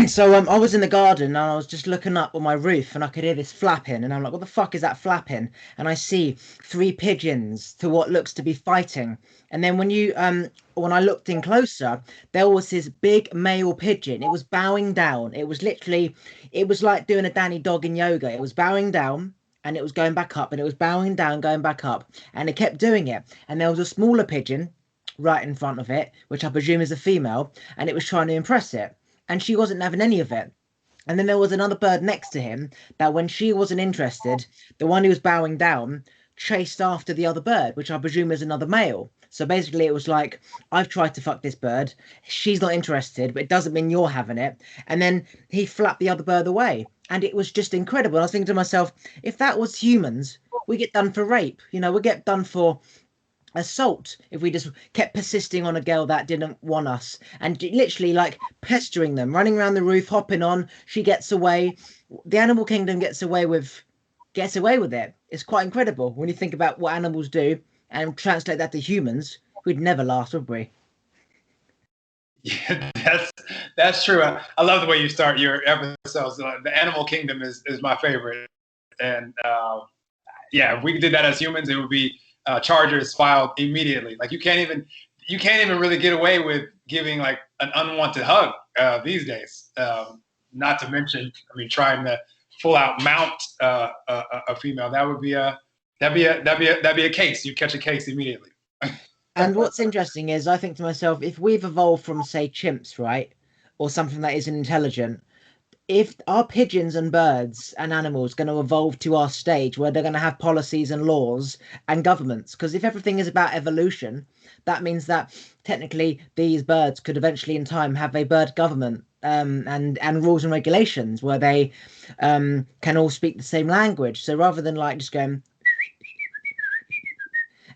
So I was in the garden and I was just looking up on my roof and I could hear this flapping and I'm like, what the fuck is that flapping? And I see three pigeons to what looks to be fighting. And then when I looked in closer, there was this big male pigeon. It was bowing down. It was literally, it was like doing a Danny dog in yoga. It was bowing down and it was going back up and it was bowing down, going back up, and it kept doing it. And there was a smaller pigeon right in front of it, which I presume is a female, and it was trying to impress it, and she wasn't having any of it. And then there was another bird next to him that when she wasn't interested, the one who was bowing down chased after the other bird, which I presume is another male. So basically, it was like, I've tried to fuck this bird. She's not interested, but it doesn't mean you're having it. And then he flapped the other bird away. And it was just incredible. I was thinking to myself, if that was humans, we get done for rape. We get done for assault if we just kept persisting on a girl that didn't want us and literally like pestering them, running around the roof, hopping on. She gets away. The animal kingdom gets away with it. It's quite incredible when you think about what animals do and translate that to humans. We'd never last, would we? Yeah, that's true. I love the way you start your episodes. The animal kingdom is my favorite, and yeah, if we did that as humans, it would be charges filed immediately. Like you can't even really get away with giving like an unwanted hug these days. Not to mention, I mean, trying to full out mount a female. That'd be a case. You catch a case immediately. And what's interesting is I think to myself, if we've evolved from, say, chimps, right, or something that isn't intelligent, if our pigeons and birds and animals going to evolve to our stage where they're going to have policies and laws and governments, because if everything is about evolution, that means that technically these birds could eventually in time have a bird government, and rules and regulations where they can all speak the same language. So rather than like just going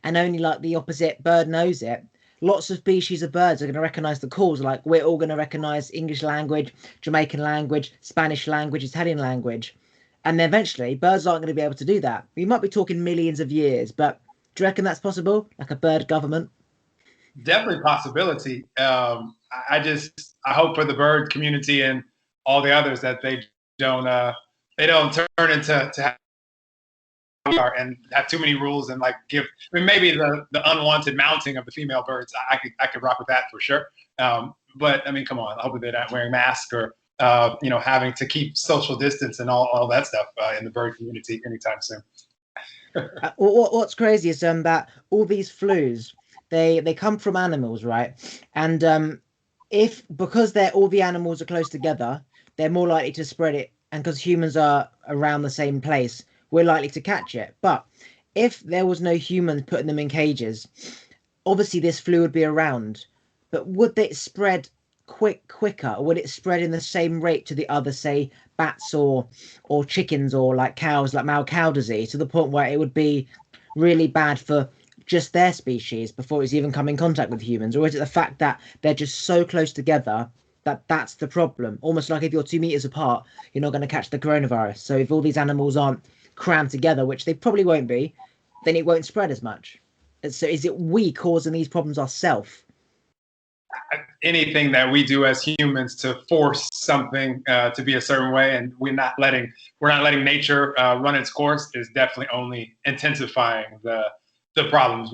and only like the opposite bird knows it, lots of species of birds are going to recognize the calls. Like we're all going to recognize English language, Jamaican language, Spanish language, Italian language. And then eventually, birds aren't going to be able to do that. We might be talking millions of years, but do you reckon that's possible? Like a bird government? Definitely possibility. I hope for the bird community and all the others that don't uh, they don't turn into to and have too many rules and like give. I mean, maybe the unwanted mounting of the female birds. I could rock with that for sure. But I mean, come on. Hopefully they're not wearing masks or having to keep social distance and all that stuff in the bird community anytime soon. What's crazy is that all these flus, they come from animals, right? And if because they're all the animals are close together, they're more likely to spread it, and because humans are around the same place, we're likely to catch it. But if there was no humans putting them in cages, obviously this flu would be around, but would it spread quicker, or would it spread in the same rate to the other, say, bats or chickens or like cows, like mad cow disease, to the point where it would be really bad for just their species before it's even come in contact with humans? Or is it the fact that they're just so close together that that's the problem? Almost like if you're 2 meters apart, you're not going to catch the coronavirus. So if all these animals aren't crammed together, which they probably won't be, then it won't spread as much. So is it we causing these problems ourselves? Anything that we do as humans to force something to be a certain way, and we're not letting nature run its course, is definitely only intensifying the problems.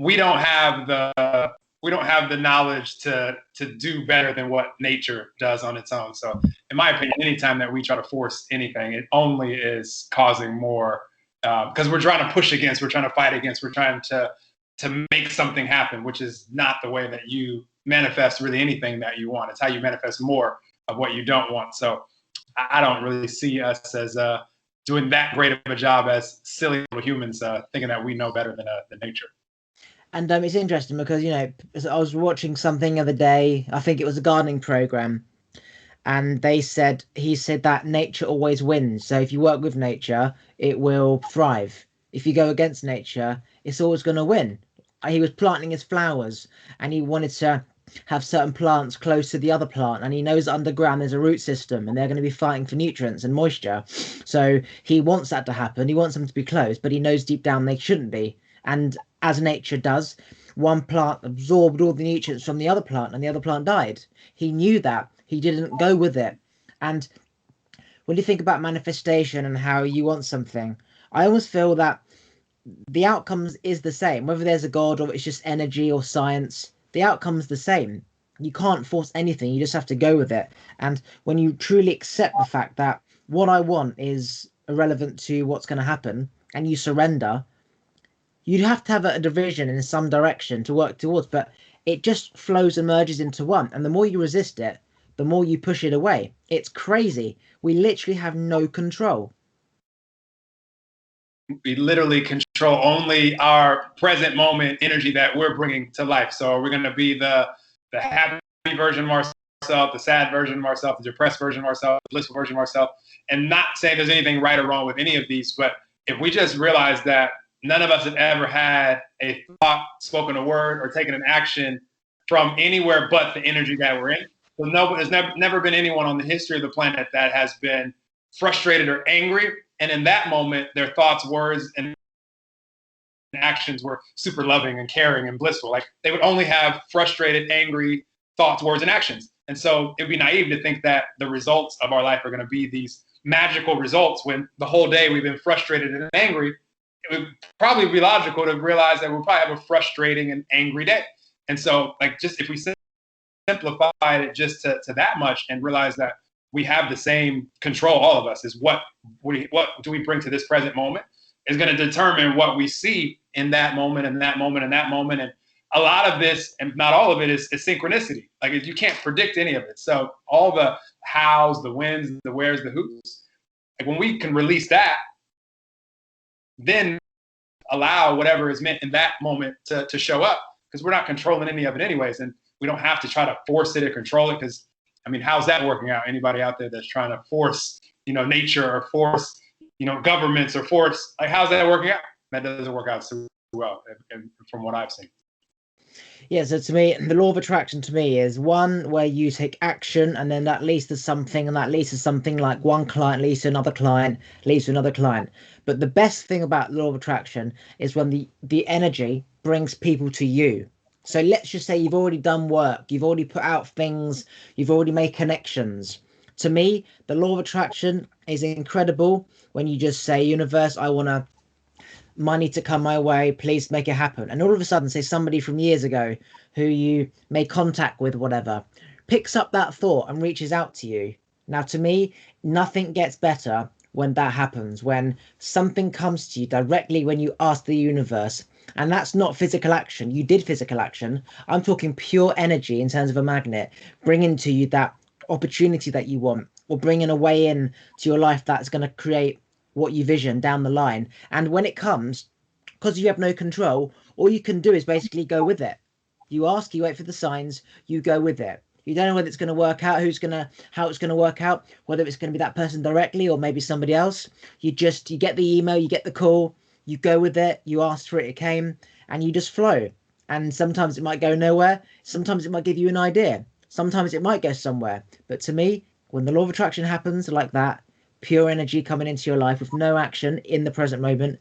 We don't have the knowledge to do better than what nature does on its own. So, in my opinion, anytime that we try to force anything, it only is causing more, because we're trying to push against, we're trying to fight against, we're trying to make something happen, which is not the way that you manifest really anything that you want. It's how you manifest more of what you don't want. So I don't really see us as doing that great of a job as silly little humans thinking that we know better than nature. And it's interesting because I was watching something the other day. I think it was a gardening program, and he said that nature always wins. So if you work with nature, it will thrive. If you go against nature, it's always going to win. He was planting his flowers, and he wanted to have certain plants close to the other plant, and he knows underground there's a root system and they're going to be fighting for nutrients and moisture. So he wants that to happen. He wants them to be close, but he knows deep down they shouldn't be. And as nature does, one plant absorbed all the nutrients from the other plant and the other plant died. He knew that. He didn't go with it. And when you think about manifestation and how you want something, I almost feel that the outcomes is the same, whether there's a God or it's just energy or science. The outcome's the same. You can't force anything. You just have to go with it. And when you truly accept the fact that what I want is irrelevant to what's going to happen, and you surrender, you'd have to have a division in some direction to work towards, but it just flows and merges into one. And the more you resist it, the more you push it away. It's crazy. We literally have no control. We literally control only our present moment energy that we're bringing to life. So we're going to be the happy version of ourselves, the sad version of ourselves, the depressed version of ourselves, the blissful version of ourselves, and not saying there's anything right or wrong with any of these, but if we just realize that none of us have ever had a thought, spoken a word, or taken an action from anywhere but the energy that we're in. So there's never been anyone on the history of the planet that has been frustrated or angry, and in that moment, their thoughts, words, and actions were super loving and caring and blissful. Like they would only have frustrated, angry thoughts, words, and actions. And so it'd be naive to think that the results of our life are going to be these magical results when the whole day we've been frustrated and angry. It would probably be logical to realize that we'll probably have a frustrating and angry day. And so, like, just if we simplify it just to that much and realize that we have the same control, all of us, is what do we bring to this present moment is going to determine what we see in that moment and that moment and that moment. And a lot of this, and not all of it, is synchronicity. Like you can't predict any of it. So all the hows, the whens, the wheres, the whos, like when we can release that, then allow whatever is meant in that moment to show up, because we're not controlling any of it anyways. And we don't have to try to force it or control it, because I mean, how's that working out? Anybody out there that's trying to force, nature or force, governments or force, like how's that working out? That doesn't work out so well, and from what I've seen. Yeah, so to me, the law of attraction to me is one where you take action and then that leads to something, and that leads to something, like one client leads to another client, leads to another client. But the best thing about the law of attraction is when the energy brings people to you. So let's just say you've already done work, you've already put out things, you've already made connections. To me, the law of attraction is incredible when you just say, universe, I want money to come my way, please make it happen. And all of a sudden, say somebody from years ago who you made contact with, whatever, picks up that thought and reaches out to you. Now, to me, nothing gets better when that happens, when something comes to you directly when you ask the universe. And that's not physical action. You did physical action. I'm talking pure energy in terms of a magnet, bringing to you that opportunity that you want, or bringing a way in to your life that's going to create what you vision down the line. And when it comes, because you have no control, all you can do is basically go with it. You ask, you wait for the signs, you go with it. You don't know whether it's going to work out, how it's going to work out, whether it's going to be that person directly or maybe somebody else. You get the email, you get the call, you go with it, you asked for it, it came, and you just flow. And sometimes it might go nowhere. Sometimes it might give you an idea. Sometimes it might go somewhere. But to me, when the law of attraction happens like that, pure energy coming into your life with no action in the present moment,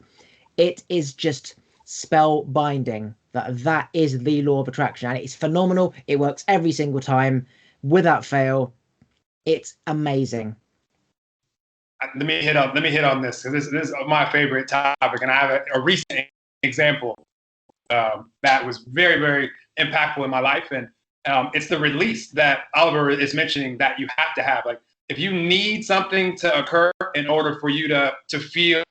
it is just spellbinding. That is the law of attraction, and it's phenomenal. It works every single time without fail. It's amazing. Let me hit on this, because this is my favorite topic, and I have a recent example that was very, very impactful in my life, and it's the release that Oliver is mentioning that you have to have. Like, if you need something to occur in order for you to feel,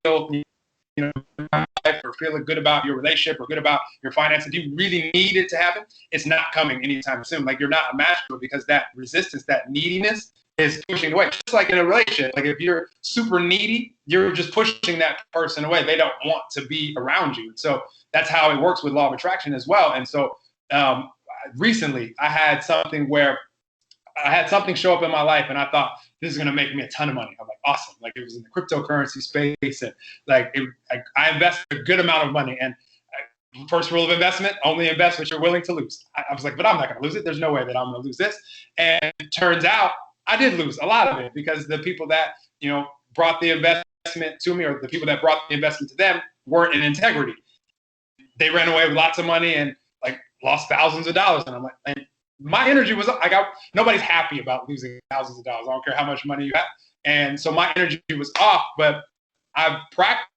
or feel good about your relationship or good about your finances, you really need it to happen, it's not coming anytime soon. Like, you're not imaginable, because that resistance, that neediness is pushing away. Just like in a relationship, like if you're super needy, you're just pushing that person away. They don't want to be around you. So that's how it works with law of attraction as well. And so recently I had something show up in my life, and I thought, this is going to make me a ton of money. I'm like, awesome. Like, it was in the cryptocurrency space, and I invested a good amount of money. And first rule of investment, only invest what you're willing to lose. I was like, but I'm not going to lose it. There's no way that I'm going to lose this. And it turns out I did lose a lot of it, because the people that, brought the investment to me, or the people that brought the investment to them, weren't in integrity. They ran away with lots of money and like lost thousands of dollars. And I'm like, and my energy was like, nobody's happy about losing thousands of dollars. I don't care how much money you have. And so my energy was off, but I've practiced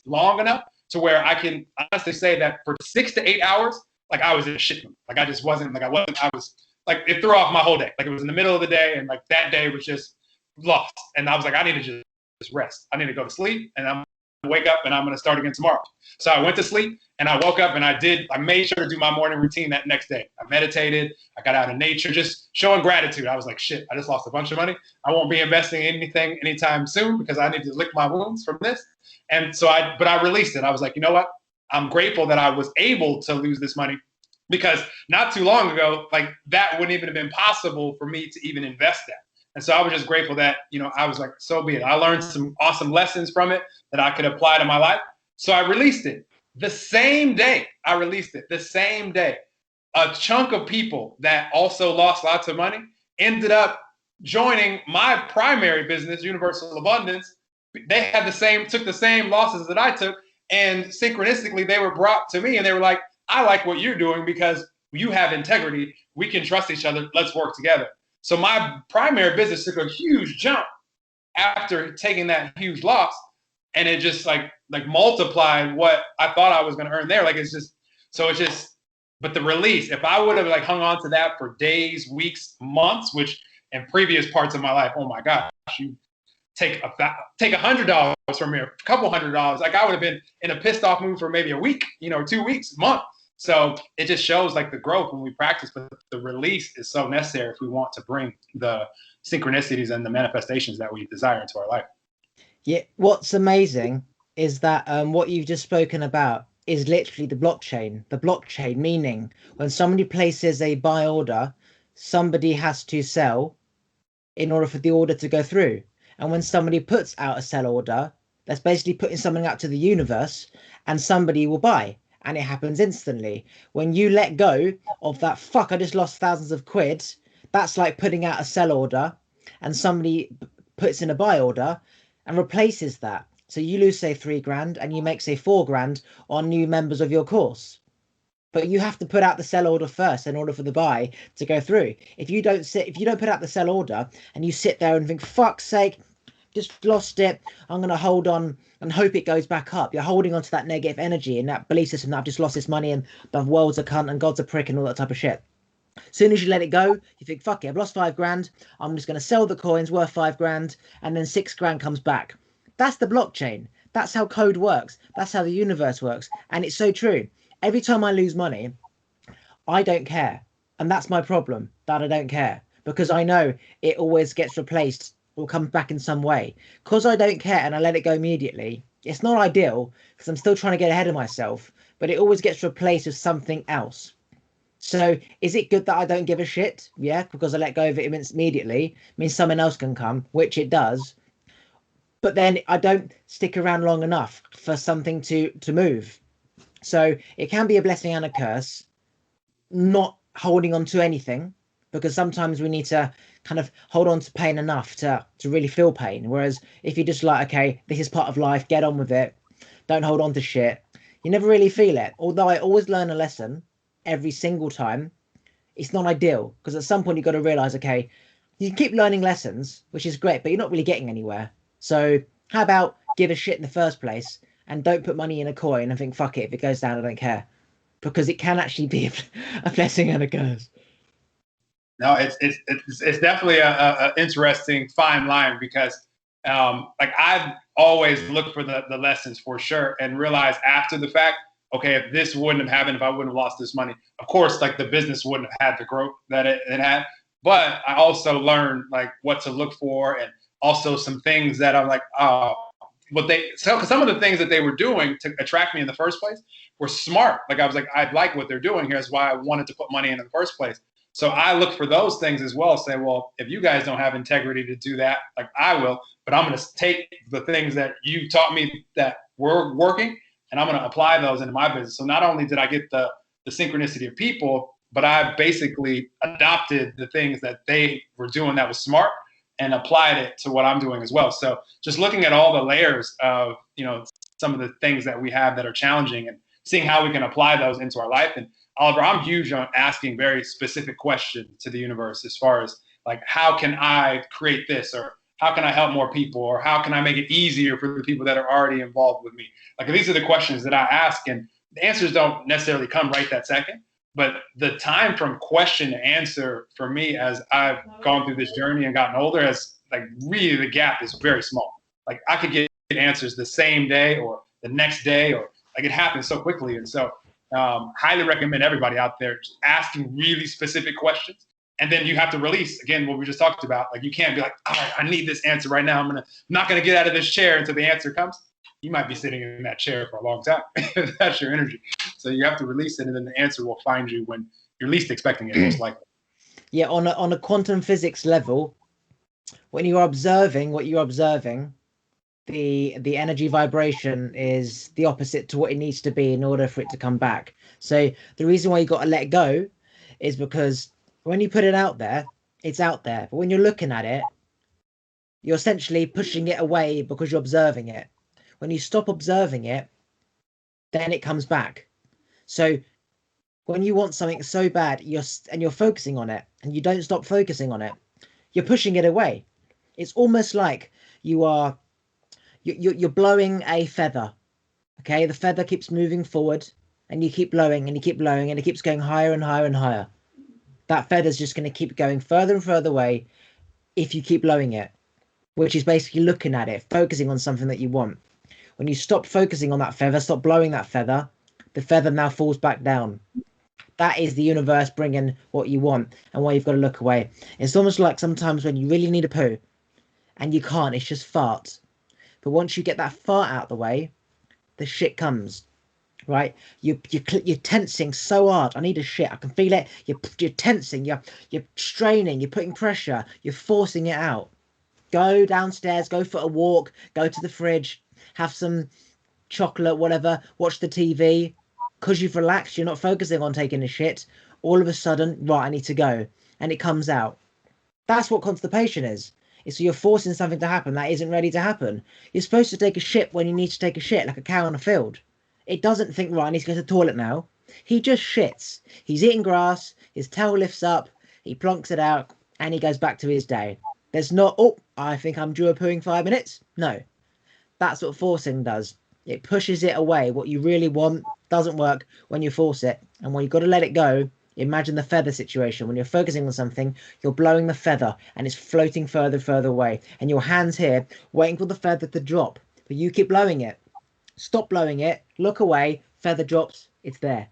long enough to where I can honestly say that for 6 to 8 hours, like I was in a shit mood. Like I just wasn't, like I was like, it threw off my whole day. Like it was in the middle of the day, and like that day was just lost. And I was like, I need to just rest. I need to go to sleep, and I'm gonna wake up and I'm gonna start again tomorrow. So I went to sleep and I woke up and I made sure to do my morning routine that next day. I meditated, I got out in nature, just showing gratitude. I was like, shit, I just lost a bunch of money. I won't be investing in anything anytime soon because I need to lick my wounds from this. And so but I released it. I was like, you know what? I'm grateful that I was able to lose this money, because not too long ago, like that wouldn't even have been possible for me to even invest that. And so I was just grateful that, I was like, so be it. I learned some awesome lessons from it that I could apply to my life. So I released it. The same day I released it, the same day, a chunk of people that also lost lots of money ended up joining my primary business, Universal Abundance. They had took the same losses that I took. And synchronistically, they were brought to me and they were like, I like what you're doing because you have integrity. We can trust each other. Let's work together. So my primary business took a huge jump after taking that huge loss. And it just like multiplied what I thought I was going to earn there. But the release, if I would have like hung on to that for days, weeks, months, which in previous parts of my life, oh my gosh, you take $100 from me, a couple $100, like I would have been in a pissed off mood for maybe a week, 2 weeks, a month. So it just shows like the growth when we practice, but the release is so necessary if we want to bring the synchronicities and the manifestations that we desire into our life. Yeah, what's amazing is that what you've just spoken about is literally the blockchain. The blockchain meaning when somebody places a buy order, somebody has to sell in order for the order to go through. And when somebody puts out a sell order, that's basically putting something out to the universe, and somebody will buy. And it happens instantly. When you let go of that, fuck, I just lost thousands of quid, that's like putting out a sell order and somebody puts in a buy order and replaces that. So you lose, say, 3 grand and you make, say, 4 grand on new members of your course. But you have to put out the sell order first in order for the buy to go through. If you don't put out the sell order and you sit there and think, fuck's sake, just lost it, I'm going to hold on and hope it goes back up. You're holding on to that negative energy and that belief system that I've just lost this money and the world's a cunt and God's a prick and all that type of shit. As soon as you let it go, you think, fuck it, I've lost 5 grand. I'm just going to sell the coins worth 5 grand and then 6 grand comes back. That's the blockchain. That's how code works. That's how the universe works. And it's so true. Every time I lose money, I don't care. And that's my problem, that I don't care. Because I know it always gets replaced or comes back in some way. Because I don't care and I let it go immediately, it's not ideal because I'm still trying to get ahead of myself, but it always gets replaced with something else. So is it good that I don't give a shit? Yeah, because I let go of it immediately. Means someone else can come, which it does. But then I don't stick around long enough for something to move. So it can be a blessing and a curse, not holding on to anything, because sometimes we need to kind of hold on to pain enough to really feel pain. Whereas if you're just like, okay, this is part of life, get on with it, don't hold on to shit, you never really feel it. Although I always learn a lesson every single time, it's not ideal because at some point you've got to realize, okay, you keep learning lessons, which is great, but you're not really getting anywhere. So how about give a shit in the first place and don't put money in a coin and think, fuck it, if it goes down, I don't care. Because it can actually be a blessing and a curse. No, it's definitely a interesting fine line because like I've always looked for the lessons for sure and realized after the fact, okay, if this wouldn't have happened, if I wouldn't have lost this money, of course, like the business wouldn't have had the growth that it had. But I also learned like what to look for and also some things that I'm like, some of the things that they were doing to attract me in the first place were smart. Like I was like, I like what they're doing here. Is why I wanted to put money in the first place. So I look for those things as well. Say, well, if you guys don't have integrity to do that, like I will, but I'm going to take the things that you taught me that were working and I'm going to apply those into my business. So not only did I get the synchronicity of people, but I basically adopted the things that they were doing that was smart and applied it to what I'm doing as well. So just looking at all the layers of, some of the things that we have that are challenging and seeing how we can apply those into our life. And Oliver, I'm huge on asking very specific questions to the universe as far as like, how can I create this, or how can I help more people, or how can I make it easier for the people that are already involved with me? Like, these are the questions that I ask, and the answers don't necessarily come right that second. But the time from question to answer for me, as I've gone through this journey and gotten older, has like really, the gap is very small. Like, I could get answers the same day or the next day, or like, it happens so quickly. And so highly recommend everybody out there just asking really specific questions. And then you have to release, again, what we just talked about. Like, you can't be like, all right, I need this answer right now. I'm not gonna get out of this chair until the answer comes. You might be sitting in that chair for a long time. That's your energy. So you have to release it, and then the answer will find you when you're least expecting it, most likely. Yeah, on a quantum physics level, when you're observing what you're observing, the energy vibration is the opposite to what it needs to be in order for it to come back. So the reason why you got to let go is because when you put it out there, it's out there. But when you're looking at it, you're essentially pushing it away because you're observing it. When you stop observing it, then it comes back. So when you want something so bad, you're focusing on it, and you don't stop focusing on it, you're pushing it away. It's almost like you're blowing a feather. Okay, the feather keeps moving forward, and you keep blowing and you keep blowing, and it keeps going higher and higher and higher. That feather's just going to keep going further and further away if you keep blowing it, which is basically looking at it, focusing on something that you want. When you stop focusing on that feather, stop blowing that feather, the feather now falls back down. That is the universe bringing what you want, and why you've got to look away. It's almost like sometimes when you really need a poo and you can't, it's just fart. But once you get that fart out the way, the shit comes, right? You're tensing so hard. I need a shit. I can feel it. You're tensing. You're straining. You're putting pressure. You're forcing it out. Go downstairs. Go for a walk. Go to the fridge. Have some chocolate, whatever. Watch the TV. Because you've relaxed, you're not focusing on taking a shit. All of a sudden, right, I need to go, and it comes out. That's what constipation is. So you're forcing something to happen that isn't ready to happen. You're supposed to take a shit when you need to take a shit, like a cow in a field. It doesn't think, right, I need to go to the toilet now. He just shits. He's eating grass, his tail lifts up, he plonks it out, and he goes back to his day. There's not, oh, I think I'm due a poo in 5 minutes. No. That's what forcing does. It pushes it away. What you really want doesn't work when you force it. And when you've got to let it go, imagine the feather situation. When you're focusing on something, you're blowing the feather and it's floating further, further away. And your hand's here waiting for the feather to drop. But you keep blowing it. Stop blowing it. Look away. Feather drops. It's there.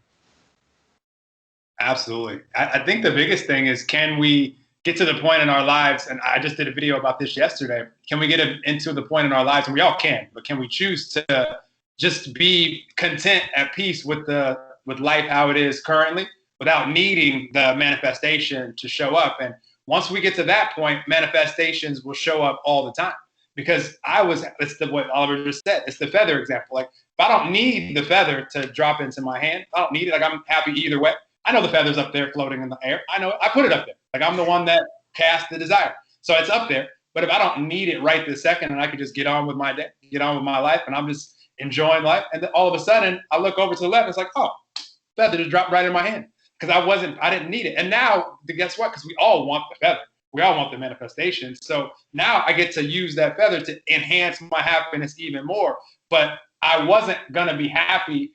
Absolutely. I think the biggest thing is, can we get to the point in our lives, and I just did a video about this yesterday, can we get into the point in our lives, and we all can, but can we choose to just be content, at peace with life how it is currently, without needing the manifestation to show up? And once we get to that point, manifestations will show up all the time. Because what Oliver just said, it's the feather example. Like, if I don't need the feather to drop into my hand, I don't need it, like, I'm happy either way. I know the feather's up there floating in the air. I know it. I put it up there. Like, I'm the one that cast the desire. So it's up there. But if I don't need it right this second, and I can just get on with my day, get on with my life, and I'm just enjoying life, and then all of a sudden I look over to the left, and it's like, oh, feather just dropped right in my hand. Because I didn't need it. And now, guess what? Because we all want the feather. We all want the manifestation. So now I get to use that feather to enhance my happiness even more. But I wasn't going to be happy.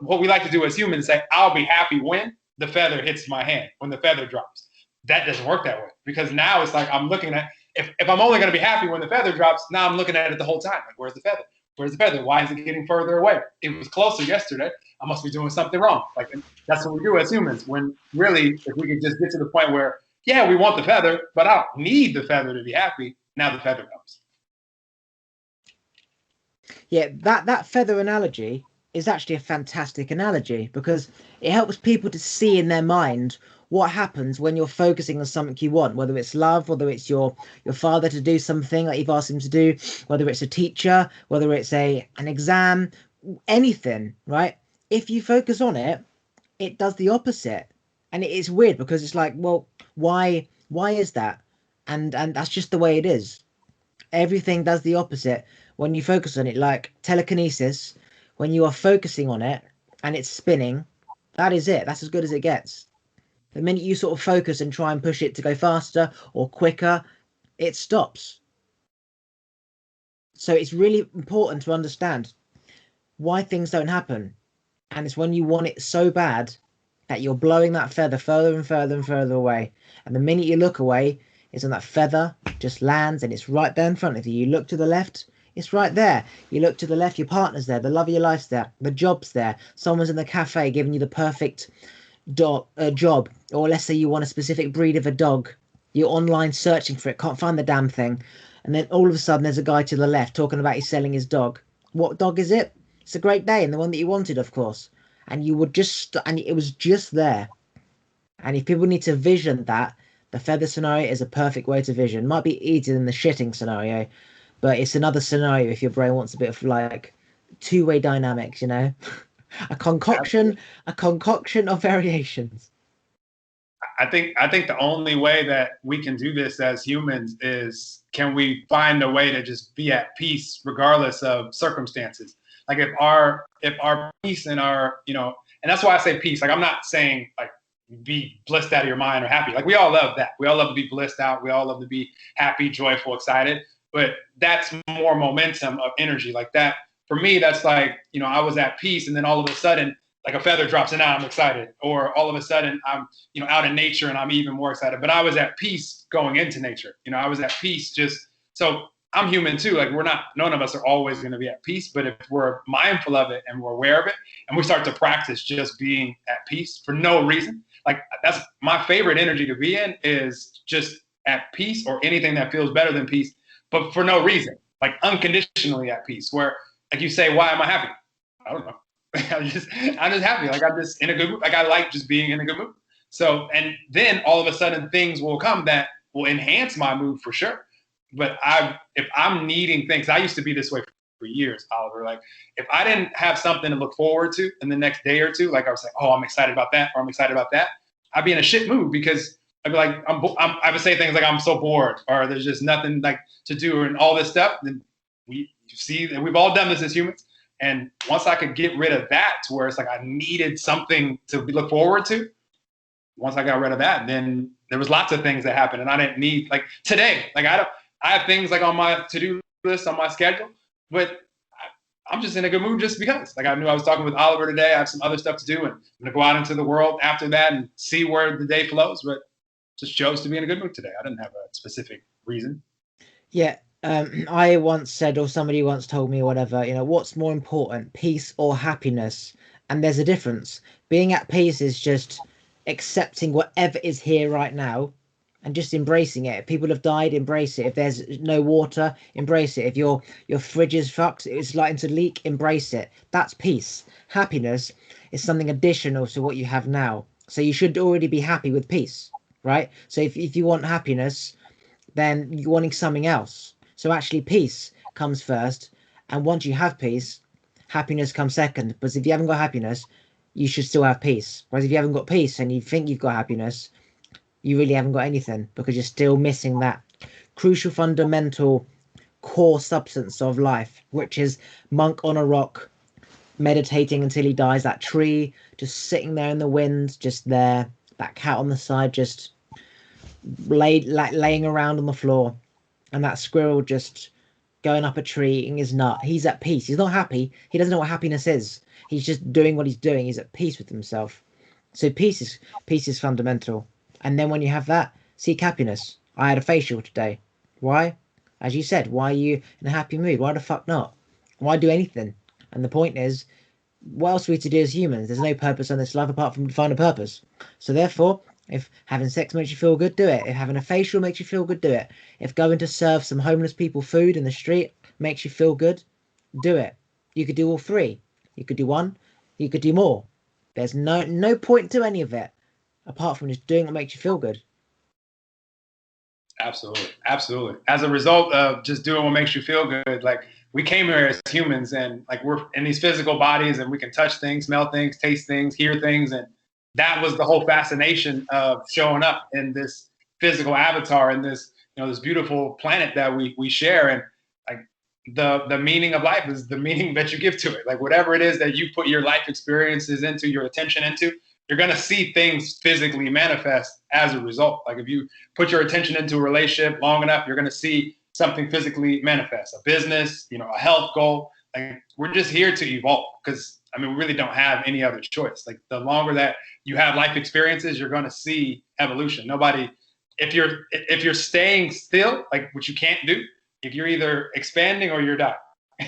What we like to do as humans is say, I'll be happy when the feather hits my hand, when the feather drops. That doesn't work that way. Because now it's like I'm looking at, if I'm only going to be happy when the feather drops, now I'm looking at it the whole time. Like, where's the feather? Where's the feather? Why is it getting further away? It was closer yesterday. I must be doing something wrong. Like, that's what we do as humans. When really, if we could just get to the point where, yeah, we want the feather, but I don't need the feather to be happy. Now the feather comes. Yeah, that feather analogy is actually a fantastic analogy, because it helps people to see in their mind what happens when you're focusing on something you want, whether it's love, whether it's your father to do something that you've asked him to do, whether it's a teacher, whether it's an exam, anything, right? If you focus on it, it does the opposite. And it's weird, because it's like, well, why is that? And that's just the way it is. Everything does the opposite when you focus on it. Like telekinesis, when you are focusing on it and it's spinning, That is it. That's as good as it gets. The minute you sort of focus and try and push it to go faster or quicker, it stops. So it's really important to understand why things don't happen. And it's when you want it so bad that you're blowing that feather further and further and further away. And the minute you look away, is when that feather just lands and it's right there in front of you. You look to the left, it's right there. You look to the left, your partner's there, the love of your life's there, the job's there. Someone's in the cafe giving you the perfect job. Or let's say you want a specific breed of a dog. You're online searching for it, can't find the damn thing. And then all of a sudden there's a guy to the left talking about he's selling his dog. What dog is it? It's a Great Dane, the one that you wanted, of course. And you would just, and it was just there. And if people need to vision that, the feather scenario is a perfect way to vision. Might be easier than the shitting scenario, but it's another scenario if your brain wants a bit of like two-way dynamics, you know? a concoction of variations. I think the only way that we can do this as humans is, can we find a way to just be at peace regardless of circumstances? Like if our peace and our, you know, and that's why I say peace. Like I'm not saying like be blissed out of your mind or happy. Like we all love that. We all love to be blissed out. We all love to be happy, joyful, excited. But that's more momentum of energy. Like that for me, that's like, you know, I was at peace, and then all of a sudden, like a feather drops and now I'm excited. Or all of a sudden I'm, you know, out in nature and I'm even more excited. But I was at peace going into nature. You know, I was at peace just so I'm human too. Like none of us are always going to be at peace. But if we're mindful of it and we're aware of it and we start to practice just being at peace for no reason, like that's my favorite energy to be in, is just at peace or anything that feels better than peace, but for no reason, like unconditionally at peace, where like you say, why am I happy? I don't know. I'm just happy. Like I'm just in a good mood. Like I like just being in a good mood. So, and then all of a sudden things will come that will enhance my mood for sure. But if I'm needing things, I used to be this way for years, Oliver. Like if I didn't have something to look forward to in the next day or two, like I was like, oh, I'm excited about that, or I'm excited about that, I'd be in a shit mood because I'd be like, I would say things like I'm so bored, or there's just nothing like to do, and all this stuff. Then we see that we've all done this as humans. And once I could get rid of that, to where it's like I needed something to look forward to, once I got rid of that, then there was lots of things that happened, and I didn't need, like today, like I have things like on my to-do list on my schedule, but I'm just in a good mood just because. Like I knew I was talking with Oliver today. I have some other stuff to do, and I'm gonna go out into the world after that and see where the day flows. But just chose to be in a good mood today. I didn't have a specific reason. Yeah. I once said, or somebody once told me, or whatever, you know, what's more important, peace or happiness? And there's a difference. Being at peace is just accepting whatever is here right now and just embracing it. If people have died, embrace it. If there's no water, embrace it. If your fridge is fucked, it's starting to leak, embrace it. That's peace. Happiness is something additional to what you have now. So you should already be happy with peace, right? So if you want happiness, then you're wanting something else. So actually peace comes first, and once you have peace, happiness comes second. Because if you haven't got happiness, you should still have peace. Whereas if you haven't got peace and you think you've got happiness, you really haven't got anything, because you're still missing that crucial, fundamental, core substance of life, which is monk on a rock, meditating until he dies, that tree just sitting there in the wind, just there, that cat on the side just laying around on the floor, and that squirrel just going up a tree eating his nut. He's at peace. He's not happy. He doesn't know what happiness is. He's just doing what he's doing. He's at peace with himself. So peace is fundamental. And then when you have that, seek happiness. I had a facial today. Why? As you said, why are you in a happy mood? Why the fuck not? Why do anything? And the point is, what else are we to do as humans? There's no purpose on this life apart from to find a purpose. So therefore, if having sex makes you feel good, do it. If having a facial makes you feel good, do it. If going to serve some homeless people food in the street makes you feel good, do it. You could do all three. You could do one. You could do more. There's no point to any of it apart from just doing what makes you feel good. Absolutely. Absolutely. As a result of just doing what makes you feel good, like we came here as humans, and like we're in these physical bodies, and we can touch things, smell things, taste things, hear things. And that was the whole fascination of showing up in this physical avatar, in this, you know, this beautiful planet that we share. And like the meaning of life is the meaning that you give to it. Like whatever it is that you put your life experiences into, your attention into, you're going to see things physically manifest as a result. Like if you put your attention into a relationship long enough, you're going to see something physically manifest, a business, a health goal. Like we're just here to evolve because I mean, we really don't have any other choice. Like the longer that you have life experiences, you're going to see evolution. Nobody, if you're staying still, like which you can't do, if you're either expanding or you're dying.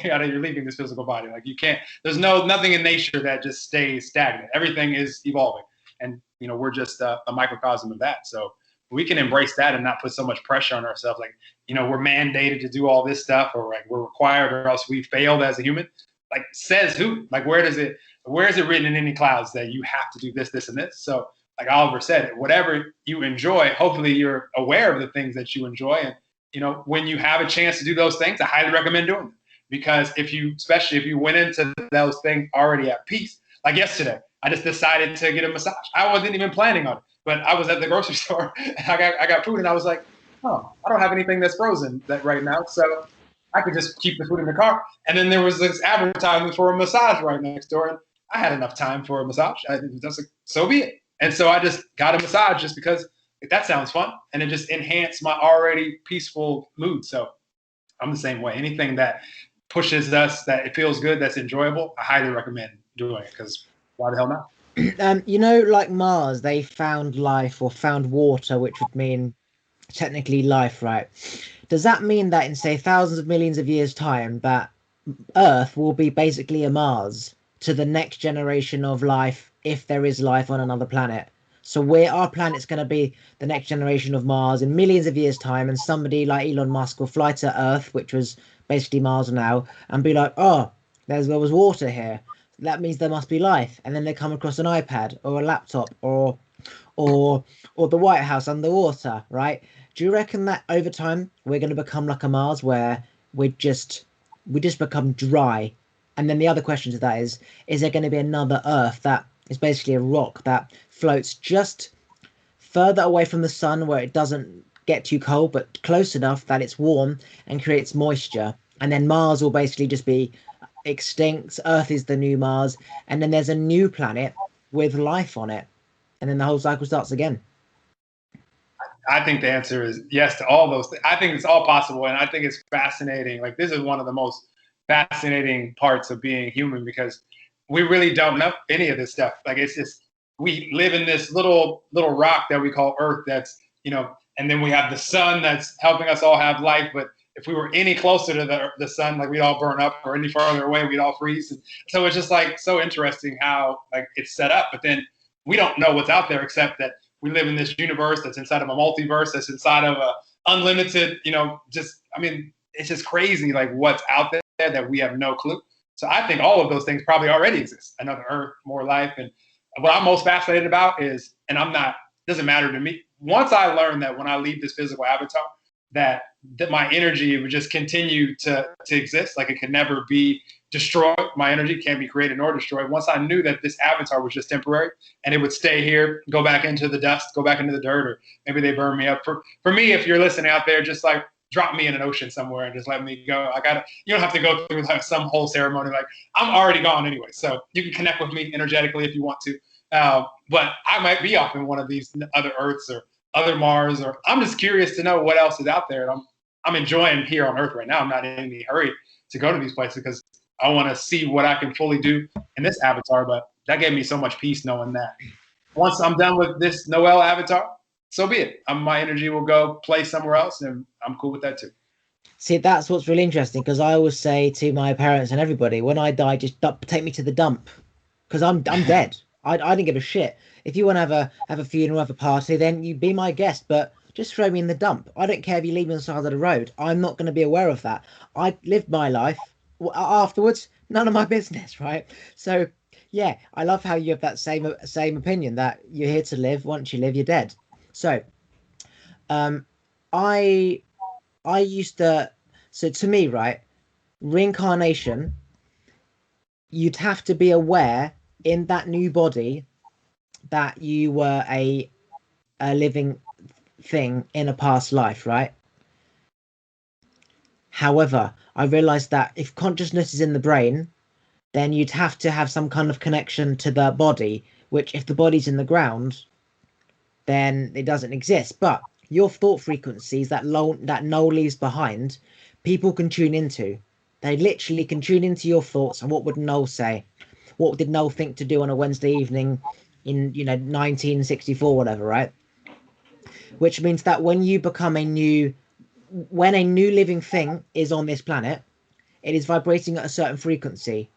You're leaving this physical body. Like you can't. There's nothing in nature that just stays stagnant. Everything is evolving, and we're just a microcosm of that. So we can embrace that and not put so much pressure on ourselves. Like we're mandated to do all this stuff, or like we're required, or else we failed as a human. Like says who? Like where is it written in any clouds that you have to do this, this, and this? So like Oliver said, whatever you enjoy, hopefully you're aware of the things that you enjoy, and when you have a chance to do those things, I highly recommend doing them. Because especially if you went into those things already at peace, like yesterday, I just decided to get a massage. I wasn't even planning on it, but I was at the grocery store and I got food and I was like, oh, I don't have anything that's frozen right now, so I could just keep the food in the car. And then there was this advertisement for a massage right next door, and I had enough time for a massage. I was like, so be it. And so I just got a massage just because that sounds fun, and it just enhanced my already peaceful mood. So I'm the same way. Anything that pushes us, that it feels good, that's enjoyable, I highly recommend doing it because why the hell not? Like Mars, they found life or found water, which would mean technically life, right? Does that mean that in, say, thousands of millions of years' time, that Earth will be basically a Mars to the next generation of life, if there is life on another planet? So our planet's going to be the next generation of Mars in millions of years' time, and somebody like Elon Musk will fly to Earth, which was basically Mars now, and be like, oh, there was water here. That means there must be life. And then they come across an iPad or a laptop or the White House underwater, right? Do you reckon that over time we're going to become like a Mars where we just become dry? And then the other question to that is there going to be another Earth that is basically a rock that floats just further away from the sun where it doesn't get too cold, but close enough that it's warm and creates moisture? And then Mars will basically just be extinct. Earth is the new Mars, and then there's a new planet with life on it, and then the whole cycle starts again. I think the answer is yes to all those things. I think it's all possible, and I think it's fascinating. Like this is one of the most fascinating parts of being human because we really don't know any of this stuff. Like it's just we live in this little rock that we call Earth. That's and then we have the sun that's helping us all have life. But if we were any closer to the sun, like we'd all burn up, or any farther away, we'd all freeze. And so it's just like so interesting how like it's set up. But then we don't know what's out there except that we live in this universe that's inside of a multiverse, that's inside of a unlimited, it's just crazy like what's out there that we have no clue. So I think all of those things probably already exist. Another Earth, more life. And what I'm most fascinated about is, and doesn't matter to me. Once I learned that when I leave this physical avatar, that my energy would just continue to exist, like it could never be destroyed. My energy can't be created nor destroyed. Once I knew that this avatar was just temporary and it would stay here, go back into the dust, go back into the dirt, or maybe they burn me up. For me, if you're listening out there, just like drop me in an ocean somewhere and just let me go. You don't have to go through like some whole ceremony. Like I'm already gone anyway. So you can connect with me energetically if you want to. But I might be off in one of these other Earths or other Mars, or I'm just curious to know what else is out there. And I'm enjoying here on Earth right now. I'm not in any hurry to go to these places because I want to see what I can fully do in this avatar. But that gave me so much peace knowing that once I'm done with this Noel avatar, so be it. My energy will go play somewhere else, and I'm cool with that too. See, that's what's really interesting, because I always say to my parents and everybody, when I die, just take me to the dump, because I'm dead. I didn't give a shit. If you want to have a funeral, have a party, then you be my guest, but just throw me in the dump. I don't care if you leave me on the side of the road. I'm not going to be aware of that. I lived my life. Afterwards, none of my business, right? So, yeah, I love how you have that same opinion, that you're here to live. Once you live, you're dead. So, I used to. So to me, right, reincarnation. You'd have to be aware in that new body that you were a living thing in a past life, right? However, I realized that if consciousness is in the brain, then you'd have to have some kind of connection to the body, which if the body's in the ground, then it doesn't exist. But your thought frequencies that no leaves behind, people can tune into. They literally can tune into your thoughts. And what would Noel say? What did Noel think to do on a Wednesday evening in 1964, whatever, right? Which means that when a new living thing is on this planet, it is vibrating at a certain frequency.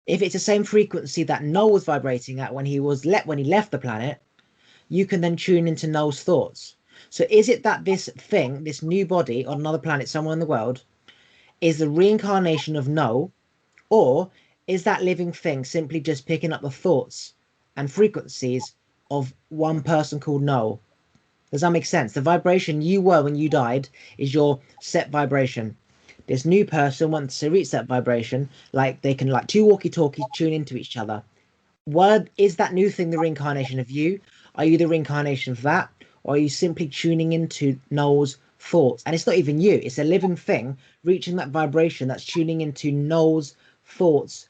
If it's the same frequency that Noel was vibrating at when he left the planet, you can then tune into Noel's thoughts. So is it that this thing, this new body on another planet somewhere in the world, is the reincarnation of Noel, or is that living thing simply just picking up the thoughts and frequencies of one person called Noel? Does that make sense? The vibration you were when you died is your set vibration. This new person wants to reach that vibration, like they can, like two walkie-talkies, tune into each other. Is that new thing the reincarnation of you? Are you the reincarnation of that? Or are you simply tuning into Noel's thoughts? And it's not even you, it's a living thing reaching that vibration that's tuning into Noel's thoughts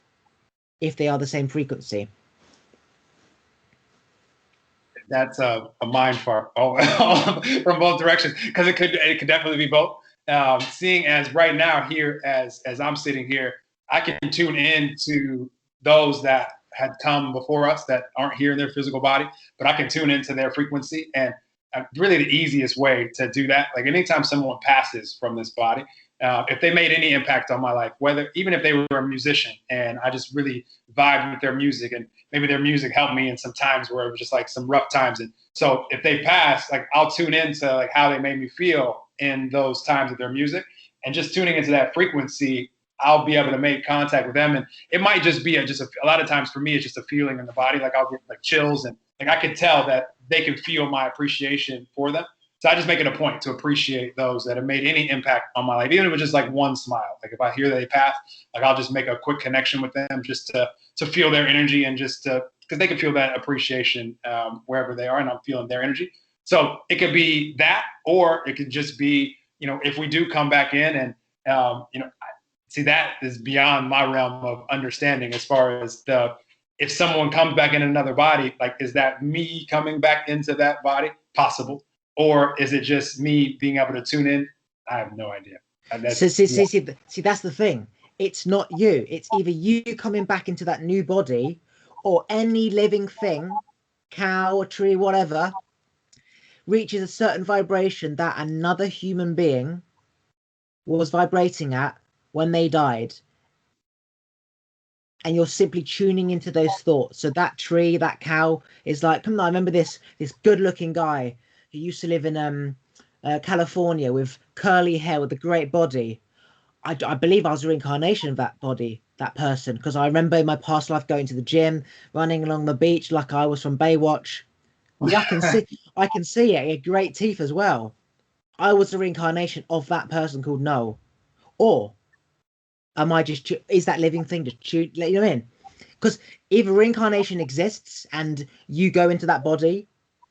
if they are the same frequency. That's a mind fart from both directions, because it could definitely be both. Seeing as right now here, as I'm sitting here, I can tune in to those that had come before us that aren't here in their physical body, but I can tune into their frequency. And really the easiest way to do that, like anytime someone passes from this body, if they made any impact on my life, even if they were a musician and I just really vibed with their music, and maybe their music helped me in some times where it was just like some rough times. And so if they pass, like I'll tune into like how they made me feel in those times with their music, and just tuning into that frequency, I'll be able to make contact with them. And it might just be a lot of times for me, it's just a feeling in the body. Like I'll get like chills, and like I can tell that they can feel my appreciation for them. So I just make it a point to appreciate those that have made any impact on my life, even if it was just like one smile. Like if I hear they pass, like I'll just make a quick connection with them just to feel their energy, and just because they can feel that appreciation wherever they are, and I'm feeling their energy. So it could be that, or it could just be, if we do come back in, and see, that is beyond my realm of understanding as far as if someone comes back in another body, like, is that me coming back into that body? Possible. Or is it just me being able to tune in? I have no idea. See, that's the thing. It's not you. It's either you coming back into that new body, or any living thing, cow, tree, whatever, reaches a certain vibration that another human being was vibrating at when they died. And you're simply tuning into those thoughts. So that tree, that cow is like, come on, I remember this good-looking guy who used to live in California with curly hair with a great body. I believe I was a reincarnation of that body, that person, because I remember in my past life going to the gym, running along the beach like I was from Baywatch. Yeah, I can see it. He had great teeth as well. I was the reincarnation of that person called Noel. Or am I just, is that living thing just let you in? Because either reincarnation exists and you go into that body,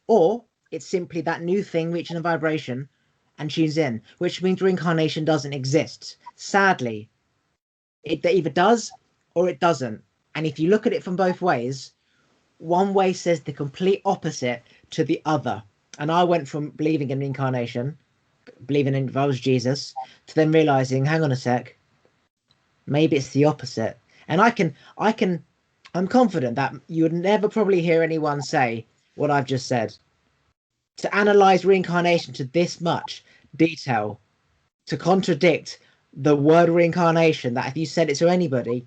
or it's simply that new thing reaching a vibration and tunes in, which means reincarnation doesn't exist. Sadly, it either does or it doesn't. And if you look at it from both ways, one way says the complete opposite to the other. And I went from believing in reincarnation, believing in if I was Jesus, to then realizing, hang on a sec, maybe it's the opposite. And I'm confident that you would never probably hear anyone say what I've just said. To analyze reincarnation to this much detail, to contradict the word reincarnation, that if you said it to anybody,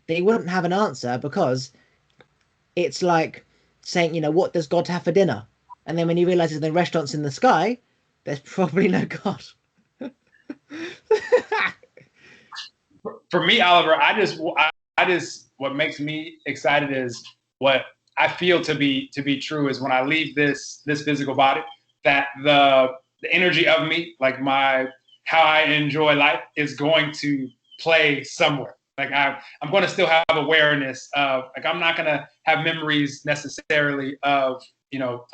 they wouldn't have an answer, because it's like saying, what does God have for dinner? And then when you realize the restaurants in the sky, there's probably no God. For me, Oliver, I just what makes me excited is what I feel to be true is when I leave this physical body, that the energy of me, like how I enjoy life, is going to play somewhere. Like I'm going to still have awareness of, like, I'm not going to have memories necessarily of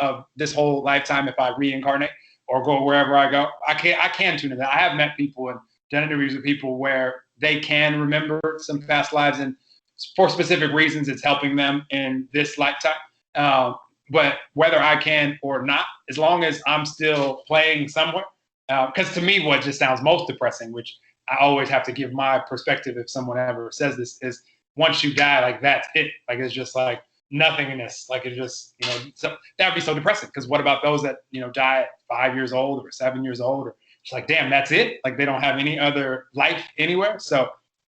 of this whole lifetime if I reincarnate or go wherever I go. I can tune in that. I have met people and done interviews with people where they can remember some past lives, and for specific reasons, it's helping them in this lifetime. But whether I can or not, as long as I'm still playing somewhere, because to me, what just sounds most depressing, which I always have to give my perspective if someone ever says this, is once you die, like that's it. Like it's just like nothingness. Like it's just, so that would be so depressing. Because what about those that, die at 5 years old or 7 years old? Or it's like, damn, that's it. Like they don't have any other life anywhere. So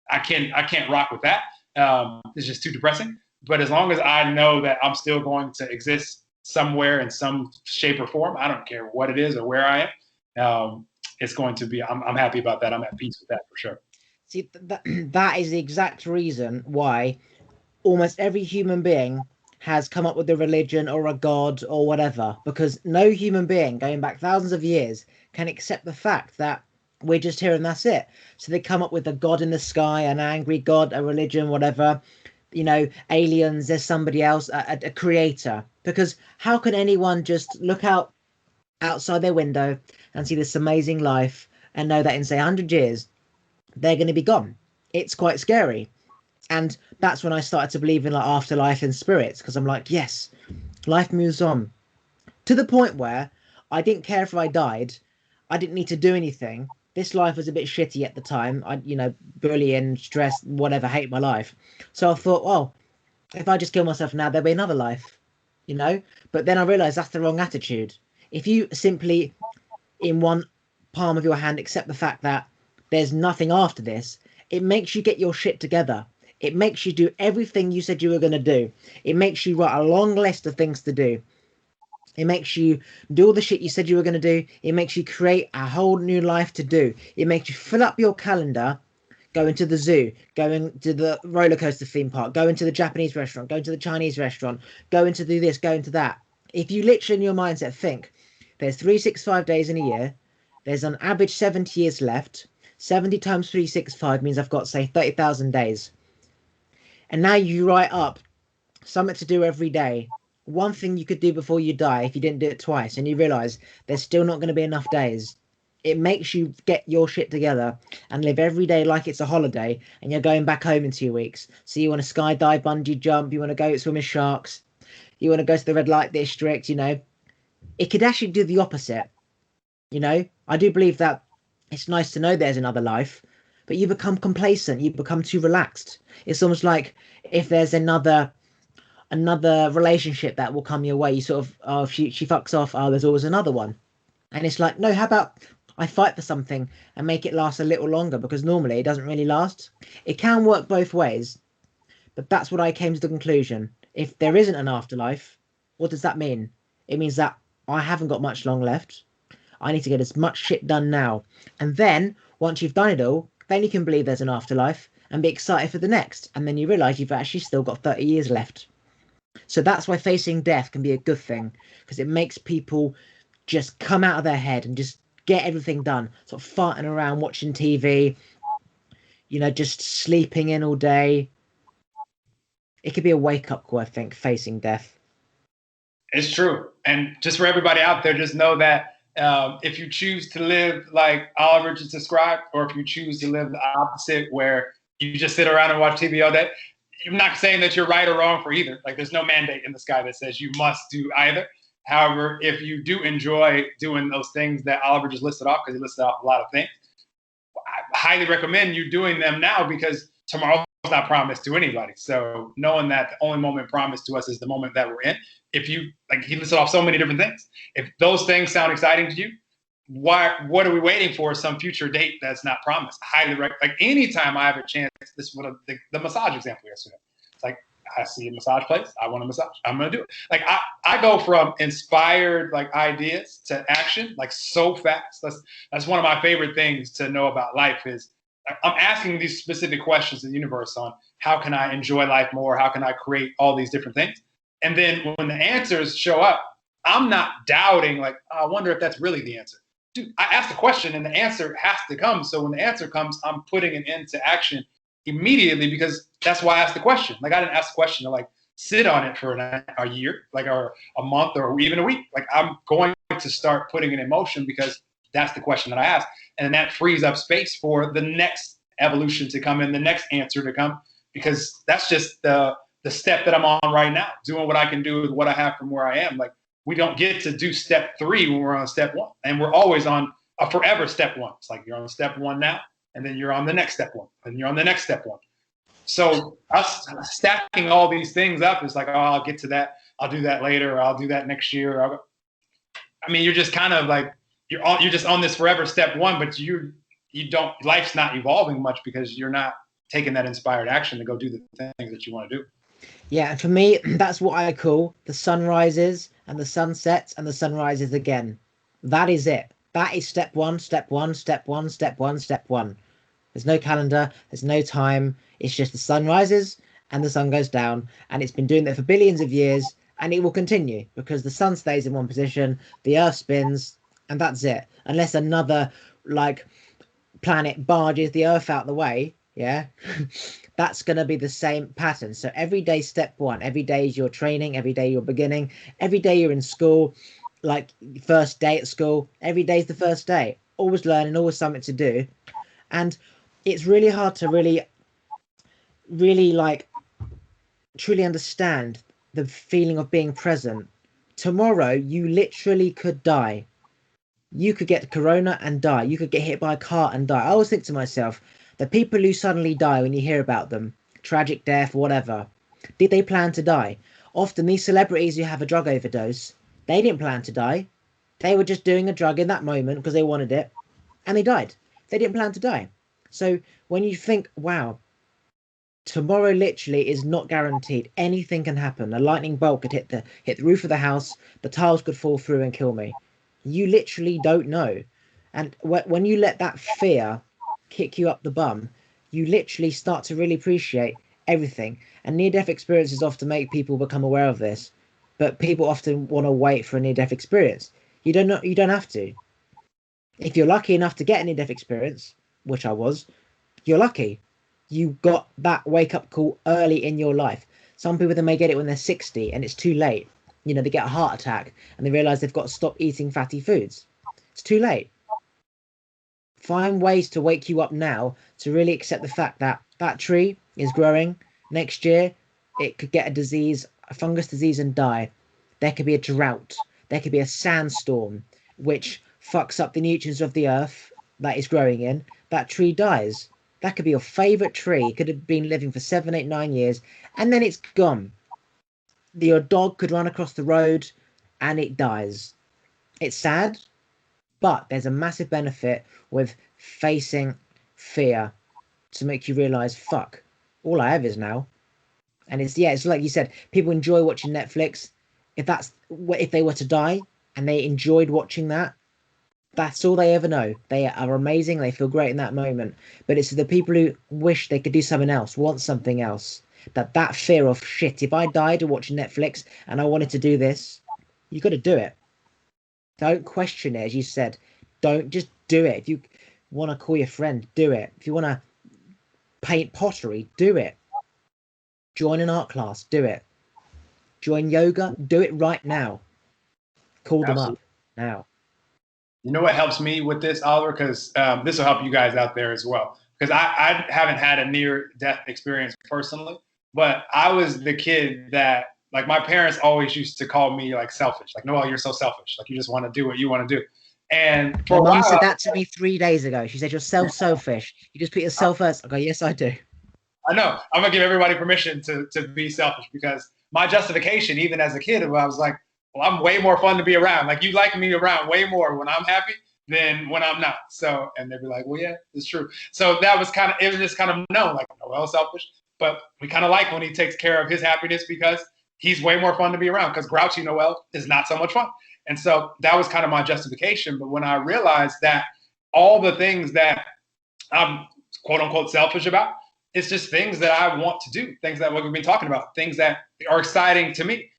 I can't rock with that. It's just too depressing. But as long as I know that I'm still going to exist somewhere in some shape or form, I don't care what it is or where I am. It's going to be, I'm happy about that. I'm at peace with that for sure. See, that is the exact reason why almost every human being has come up with a religion or a god or whatever, because no human being going back thousands of years can accept the fact that we're just here and that's it. So they come up with a god in the sky, an angry god, a religion, whatever. Aliens, there's somebody else, a creator. Because how can anyone just look outside their window and see this amazing life and know that in, say, 100 years, they're going to be gone? It's quite scary. And that's when I started to believe in like afterlife and spirits, because I'm like, yes, life moves on. To the point where I didn't care if I died. I didn't need to do anything. This life was a bit shitty at the time. Bullying, stress, whatever, hate my life. So I thought, well, if I just kill myself now, there'll be another life, But then I realized that's the wrong attitude. If you simply, in one palm of your hand, accept the fact that there's nothing after this, it makes you get your shit together. It makes you do everything you said you were going to do. It makes you write a long list of things to do. It makes you do all the shit you said you were going to do. It makes you create a whole new life to do. It makes you fill up your calendar, going to the zoo, going to the roller coaster theme park, going to the Japanese restaurant, going to the Chinese restaurant, going to do this, going to that. If you literally in your mindset think there's 365 days in a year, there's an average 70 years left. 70 times 365 means I've got, say, 30,000 days. And now you write up something to do every day. One thing you could do before you die if you didn't do it twice, and you realize there's still not going to be enough days. It makes you get your shit together and live every day like it's a holiday, and you're going back home in 2 weeks. So you want to skydive, bungee jump, you want to go swim with sharks, you want to go to the red light district, It could actually do the opposite. I do believe that it's nice to know there's another life, but you become complacent, you become too relaxed. It's almost like if there's another relationship that will come your way, you sort of, oh, if she fucks off, oh, there's always another one. And it's like, no, how about I fight for something and make it last a little longer, because normally it doesn't really last. It can work both ways, but that's what I came to the conclusion. If there isn't an afterlife, what does that mean? It means that I haven't got much long left. I need to get as much shit done now. And then once you've done it all, then you can believe there's an afterlife and be excited for the next. And then you realize you've actually still got 30 years left. So that's why facing death can be a good thing, because it makes people just come out of their head and just get everything done. Sort of farting around, watching TV, just sleeping in all day. It could be a wake-up call, I think, facing death. It's true. And just for everybody out there, just know that if you choose to live like Oliver just described, or if you choose to live the opposite, where you just sit around and watch TV all day, I'm not saying that you're right or wrong for either. Like, there's no mandate in the sky that says you must do either. However, if you do enjoy doing those things that Oliver just listed off, because he listed off a lot of things, I highly recommend you doing them now, because tomorrow's not promised to anybody. So knowing that the only moment promised to us is the moment that we're in. If you, like, he listed off so many different things. If those things sound exciting to you, what are we waiting for? Some future date that's not promised. Highly recommend. Like, anytime I have a chance, this is what the massage example yesterday. It's like, I see a massage place, I want a massage, I'm gonna do it. Like, I go from inspired like ideas to action like so fast. That's one of my favorite things to know about life, is I'm asking these specific questions to the universe on how can I enjoy life more? How can I create all these different things? And then when the answers show up, I'm not doubting, like, I wonder if that's really the answer. Dude, I asked the question and the answer has to come. So when the answer comes, I'm putting it into action immediately, because that's why I asked the question. Like, I didn't ask the question to like sit on it for a year, like, or a month, or even a week. Like, I'm going to start putting it in motion because that's the question that I asked. And that frees up space for the next evolution to come in, the next answer to come, because that's just the the step that I'm on right now, doing what I can do with what I have from where I am. Like, we don't get to do step 3 when we're on step 1. And we're always on a forever step 1. It's like you're on step 1 now, and then you're on the next step 1, and you're on the next step 1. So us stacking all these things up is like, oh, I'll get to that. I'll do that later, or I'll do that next year. I mean, you're just kind of like, you're just on this forever step 1, but you don't, life's not evolving much because you're not taking that inspired action to go do the things that you want to do. Yeah, and for me, that's what I call the sunrises and the sunsets and the sunrises again. That is it. That is step 1, step 1, step 1, step 1, step 1. There's no calendar, there's no time. It's just the sun rises and the sun goes down. And it's been doing that for billions of years, and it will continue because the sun stays in one position, the earth spins, and that's it. Unless another like planet barges the earth out the way, yeah, that's going to be the same pattern. So every day, step 1, every day is your training, every day you're beginning, every day you're in school, like first day at school, every day is the first day. Always learning, always something to do. And it's really hard to really like truly understand the feeling of being present. Tomorrow, you literally could die. You could get corona and die. You could get hit by a car and die. I always think to myself, the people who suddenly die when you hear about them, tragic death, whatever, did they plan to die? Often these celebrities who have a drug overdose, they didn't plan to die. They were just doing a drug in that moment because they wanted it, and they died. They didn't plan to die. So when you think, wow, tomorrow literally is not guaranteed. Anything can happen. A lightning bolt could hit the roof of the house. The tiles could fall through and kill me. You literally don't know. And when you let that fear kick you up the bum, you literally start to really appreciate everything. And near-death experiences often make people become aware of this, but people often want to wait for a near-death experience. You don't have to. If you're lucky enough to get a near-death experience, which I was, you're lucky. You got that wake-up call early in your life. Some people, they may get it when they're 60 and it's too late. You know, they get a heart attack and they realize they've got to stop eating fatty foods. It's too late. Find ways to wake you up now to really accept the fact that that tree is growing. Next year, it could get a disease, a fungus disease, and die. There could be a drought. There could be a sandstorm, which fucks up the nutrients of the earth that is growing in. That tree dies. That could be your favorite tree. It could have been living for 7, 8, 9 years, and then it's gone. Your dog could run across the road and it dies. It's sad, but there's a massive benefit with facing fear to make you realize, fuck, all I have is now. And it's like you said, people enjoy watching Netflix. If they were to die and they enjoyed watching that, that's all they ever know. They are amazing. They feel great in that moment. But it's the people who wish they could do something else, want something else. That fear of, shit, if I died watching Netflix and I wanted to do this, you got to do it. Don't question it, as you said. Don't just do it. If you want to call your friend, do it. If you want to paint pottery, do it. Join an art class, do it. Join yoga, do it right now. Call them up now. You know what helps me with this, Oliver? Because this will help you guys out there as well. Because I haven't had a near-death experience personally, but I was the kid that, like, my parents always used to call me, like, selfish. Like, Noel, you're so selfish. Like, you just want to do what you want to do. And my mum said that to me 3 days ago. She said, you're so selfish. You just put yourself first. I go, yes, I do. I know. I'm going to give everybody permission to be selfish, because my justification, even as a kid, I was like, well, I'm way more fun to be around. Like, you like me around way more when I'm happy than when I'm not. So, and they'd be like, well, yeah, it's true. So that was it was just kind of known, like, Noel's selfish, but we kind of like when he takes care of his happiness because he's way more fun to be around, because grouchy Noel is not so much fun. And so that was kind of my justification. But when I realized that all the things that I'm quote unquote selfish about, it's just things that I want to do, things that we've been talking about, things that are exciting to me.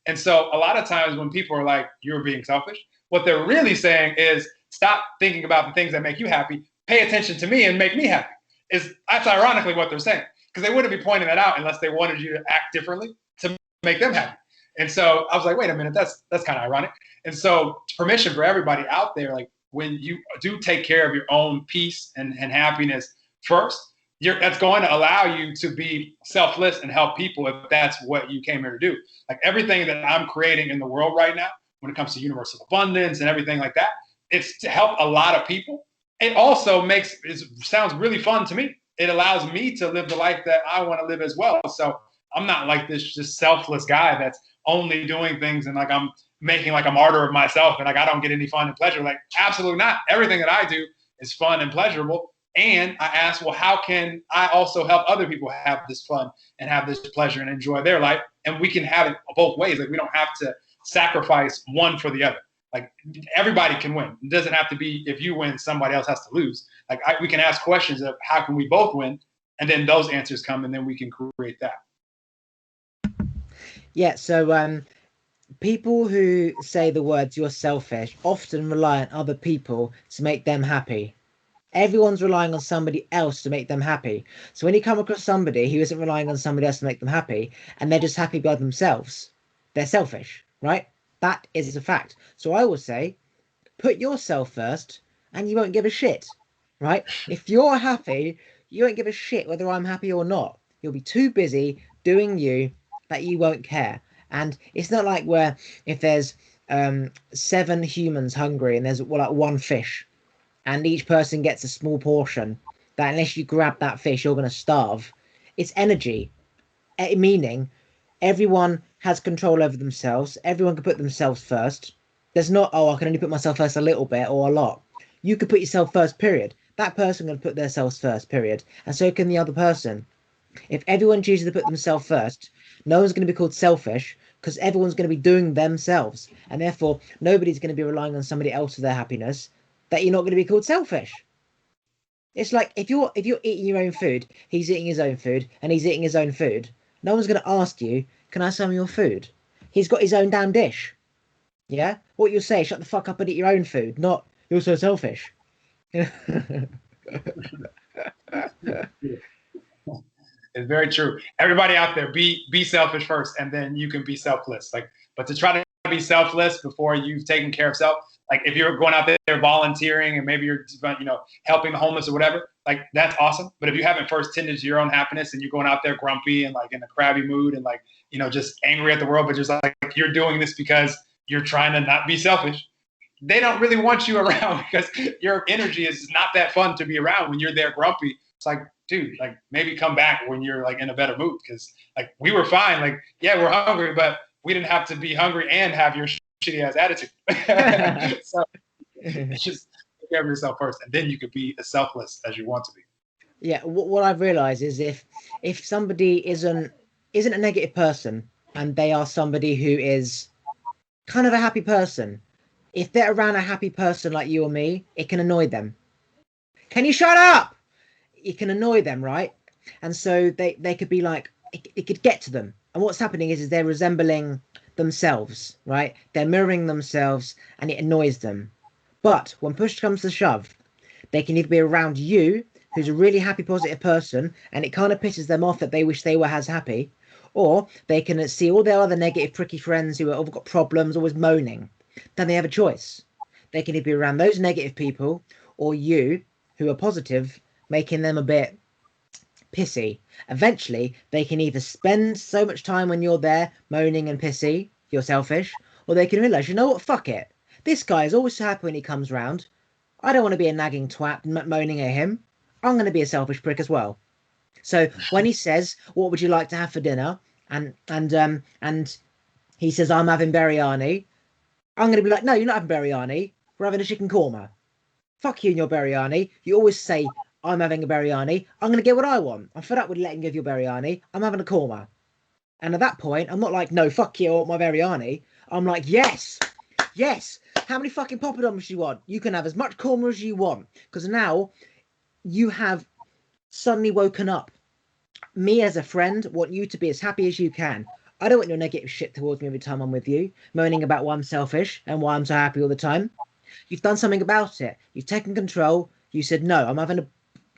And so a lot of times when people are like, you're being selfish, what they're really saying is, stop thinking about the things that make you happy. Pay attention to me and make me happy. That's ironically what they're saying, because they wouldn't be pointing that out unless they wanted you to act differently to make them happy. And so I was like, wait a minute, that's kind of ironic. And so permission for everybody out there, like, when you do take care of your own peace and happiness first, that's going to allow you to be selfless and help people if that's what you came here to do. Like everything that I'm creating in the world right now, when it comes to universal abundance and everything like that, it's to help a lot of people. It also sounds really fun to me. It allows me to live the life that I want to live as well. So I'm not like this just selfless guy that's only doing things and like I'm making like a martyr of myself and like I don't get any fun and pleasure. Like absolutely not. Everything that I do is fun and pleasurable. And I asked, well, how can I also help other people have this fun and have this pleasure and enjoy their life? And we can have it both ways. Like we don't have to sacrifice one for the other. Like everybody can win. It doesn't have to be if you win, somebody else has to lose. Like we can ask questions of how can we both win? And then those answers come and then we can create that. Yeah, so people who say the words "you're selfish" often rely on other people to make them happy. Everyone's relying on somebody else to make them happy. So when you come across somebody who isn't relying on somebody else to make them happy, and they're just happy by themselves, they're selfish, right? That is a fact. So I will say, put yourself first, and you won't give a shit, right? If you're happy, you won't give a shit whether I'm happy or not. You'll be too busy doing you that you won't care. And it's not like where if there's 7 humans hungry and there's like 1 fish, and each person gets a small portion, that unless you grab that fish, you're going to starve. It's energy, meaning everyone has control over themselves. Everyone can put themselves first. There's not, oh, I can only put myself first a little bit or a lot. You could put yourself first, period. That person can put themselves first, period. And so can the other person. If everyone chooses to put themselves first, no one's going to be called selfish because everyone's going to be doing themselves. And therefore, nobody's going to be relying on somebody else for their happiness, that you're not going to be called selfish. It's like if you're eating your own food, he's eating his own food, and he's eating his own food. No one's going to ask you, can I have some of your food? He's got his own damn dish. Yeah? What you'll say, shut the fuck up and eat your own food, not, you're so selfish. It's very true. Everybody out there, be selfish first, and then you can be selfless. Like, but to try to be selfless before you've taken care of self, like if you're going out there volunteering and maybe you're helping the homeless or whatever, like that's awesome. But if you haven't first tended to your own happiness and you're going out there grumpy and like in a crabby mood and like just angry at the world, but just like you're doing this because you're trying to not be selfish, they don't really want you around because your energy is not that fun to be around when you're there grumpy. It's like, dude, like maybe come back when you're like in a better mood because like we were fine. Like, yeah, we're hungry, but we didn't have to be hungry and have your shitty ass attitude. So just take care of yourself first, and then you could be as selfless as you want to be. Yeah, what I've realized is if somebody isn't a negative person and they are somebody who is kind of a happy person, if they're around a happy person like you or me, it can annoy them. Can you shut up? It can annoy them, right? And so they could be like, it could get to them. And what's happening is they're resembling themselves, right? They're mirroring themselves and it annoys them. But when push comes to shove, they can either be around you, who's a really happy, positive person, and it kind of pisses them off that they wish they were as happy, or they can see all their other negative, pricky friends who have got problems, always moaning. Then they have a choice. They can either be around those negative people or you, who are positive, making them a bit pissy. Eventually, they can either spend so much time when you're there moaning and pissy, you're selfish, or they can realise, you know what, fuck it. This guy is always so happy when he comes round. I don't want to be a nagging twat moaning at him. I'm going to be a selfish prick as well. So when he says, what would you like to have for dinner? And he says, I'm having biryani. I'm going to be like, no, you're not having biryani. We're having a chicken korma. Fuck you and your biryani. You always say, I'm having a biryani. I'm going to get what I want. I'm fed up with letting you have your biryani. I'm having a korma. And at that point, I'm not like, no, fuck you, I want my biryani. I'm like, yes. How many fucking poppadoms do you want? You can have as much korma as you want. Because now you have suddenly woken up. Me as a friend want you to be as happy as you can. I don't want your negative shit towards me every time I'm with you, moaning about why I'm selfish and why I'm so happy all the time. You've done something about it. You've taken control. You said, no, I'm having a